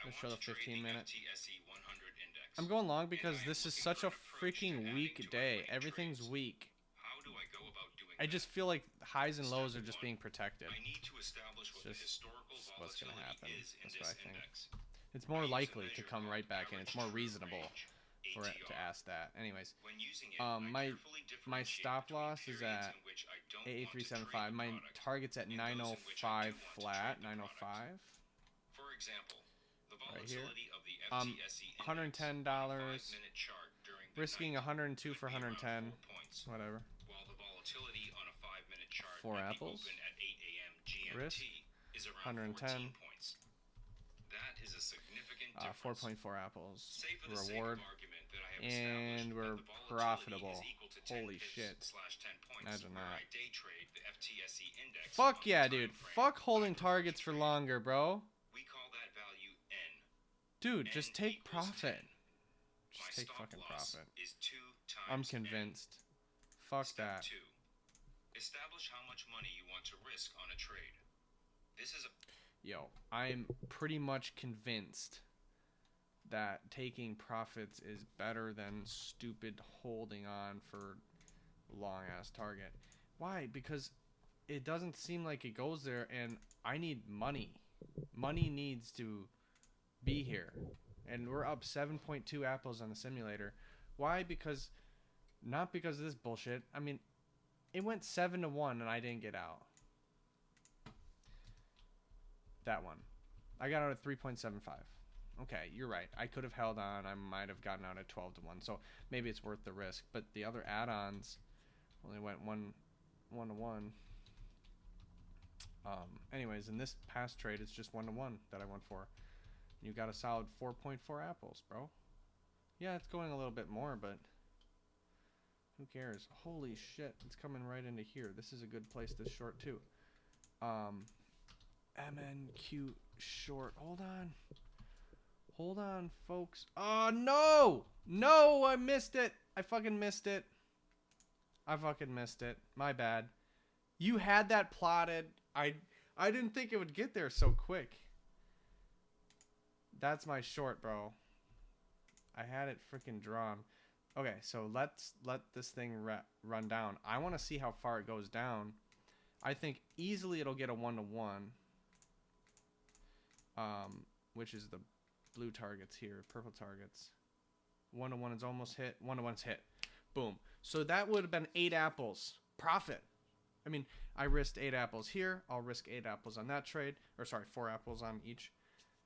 Let's show the 15-minute. FTSE 100 index. I'm going long because this is such a freaking weak day. Everything's weak. How do I go about doing I that? just feel like highs and lows are just being protected. I need to establish what the Just historical what's gonna volatility happen. is in That's this what I think. index. It's more I use a likely to measure come called right back in. It's more average reasonable range, for it to ATR. ask that. Anyways, When using it, my I carefully my differentiate stop between loss is periods at in which I don't want to trade 8375. the My product target's at and those in which I do 905 want to flat. trade the product. 905. For example, the Right here. volatility of the Um, FTSE index $110, on a 5-minute chart during the risking night 102 for could be around 110. 4 points, Whatever. while the volatility on a 5-minute chart 4 at apples. the open at 8 a.m. GMT Risk. is around 110. 14 points. That is a significant 4.4 difference. apples. Say for the Reward. sake of argument that I have And established we're that the volatility profitable. is equal to 10 Holy pips shit. / 10 points, Imagine where that. I day trade the FTSE index Fuck on the yeah, time dude. frame. Fuck holding I prefer to targets for trade. longer, bro. We call that value N. Dude, N just take equals profit. 10. My Just take stop fucking loss profit. is 2 times I'm N. convinced. Fuck Step that. 2. Establish how much money you want to risk on a trade. This is a Yo, I'm pretty much convinced that taking profits is better than stupid holding on for long ass target. Why? Because it doesn't seem like it goes there, and I need money. Money needs to be here. And we're up 7.2 apples on the simulator. Why? Because not because of this bullshit. I mean, it went 7-1 and I didn't get out. That one. I got out at 3.75. Okay, you're right. I could have held on. I might have gotten out at 12-1. So maybe it's worth the risk. But the other add-ons only went 1-1. Anyways, in this past trade, it's just 1-1 that I went for. You got a solid 4.4 apples, bro. Yeah, it's going a little bit more, but who cares? Holy shit, it's coming right into here. This is a good place to short too. MNQ short. Hold on. Hold on, folks. Oh, no! No, I missed it. I fucking missed it. I fucking missed it. My bad. You had that plotted. I didn't think it would get there so quick. That's my short, bro. I had it freaking drawn. Okay, so let's let this thing run down. I want to see how far it goes down. I think easily it'll get a 1-to-1. Which is the blue targets here, purple targets. 1-to-1 is almost hit. 1-to-1's hit. Boom. So that would have been 8 apples. Profit. I mean, I risked 8 apples here. I'll risk 8 apples on that trade. Or sorry, 4 apples on each.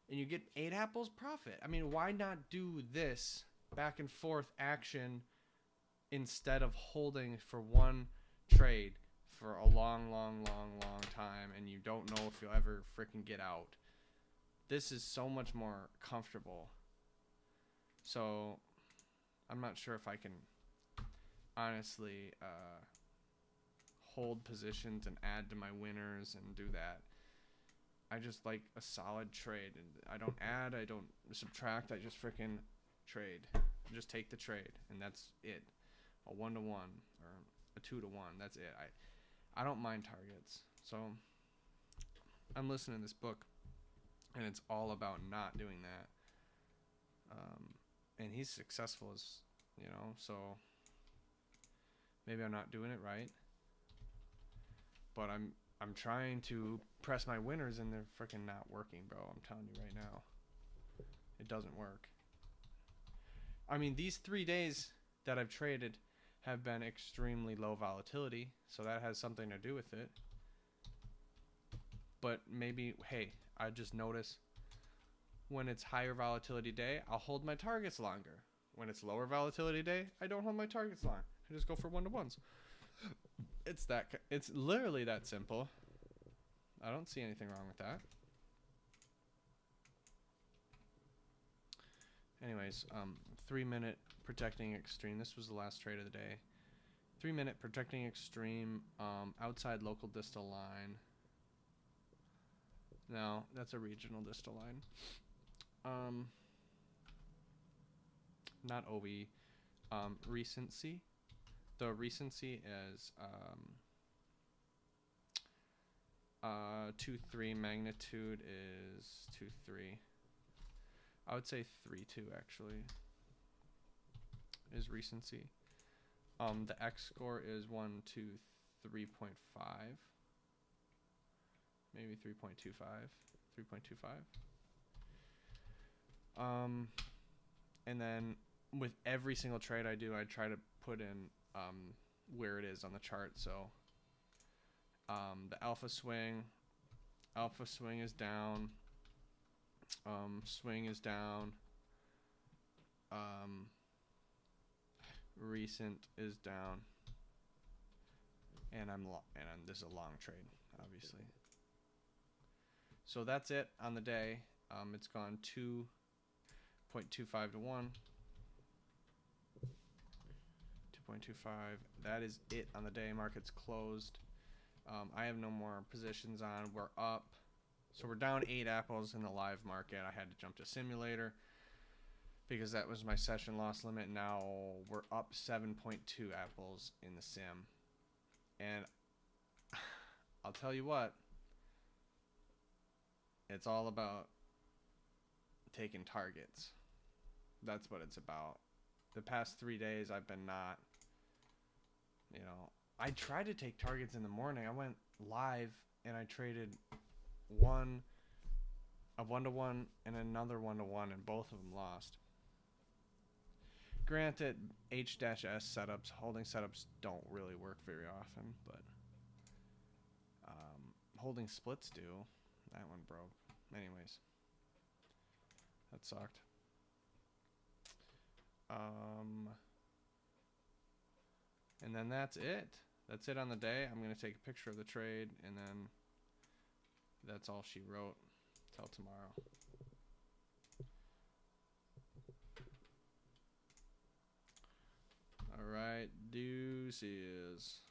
And you get 8 apples profit. I mean, why not do this back and forth action instead of holding for one trade for a long time and you don't know if you'll ever freaking get out? This is so much more comfortable. So I'm not sure if I can honestly hold positions and add to my winners and do that. I just like a solid trade, and I don't add, I don't subtract, I just freaking trade. Just take the trade, and that's it. A 1-to-1 or a 2-to-1, that's it. I don't mind targets. So I'm listening to this book, and it's all about not doing that. And he's successful as, you know, so maybe I'm not doing it right. But I'm trying to press my winners, and they're freaking not working, bro. I'm telling you right now. It doesn't work. I mean, these 3 days that I've traded have been extremely low volatility, so that has something to do with it. But maybe, hey, I just notice when it's higher volatility day, I'll hold my targets longer. When it's lower volatility day, I don't hold my targets long. I just go for 1-to-1s. It's literally that simple. I don't see anything wrong with that. Anyways, 3-minute protecting extreme. This was the last trade of the day. 3-minute protecting extreme, outside local distal line. No, that's a regional distal line. Not OE. Recency. The recency is 2-3. Magnitude is 2-3. I would say 3-2 actually. Is recency. The X score is 1 to 3.5. Maybe 3.25. 3.25. And then with every single trade I do, I try to put in where it is on the chart. So the alpha swing is down. Swing is down. Recent is down. And this is a long trade, obviously. So that's it on the day. It's gone 2.25 to 1. 2.25. That is it on the day. Market's closed. I have no more positions on. We're up. So we're down 8 apples in the live market. I had to jump to simulator because that was my session loss limit. Now we're up 7.2 apples in the sim. And I'll tell you what, it's all about taking targets. That's what it's about. The past 3 days I've been not, you know, I tried to take targets in the morning. I went live and I traded a 1-to-1 and another 1-to-1, and both of them lost. Granted, H-S setups, holding setups don't really work very often, but holding splits do. That one broke. Anyways, that sucked. And then that's it. That's it on the day. I'm going to take a picture of the trade, and then that's all she wrote. Till tomorrow. All right, deuces.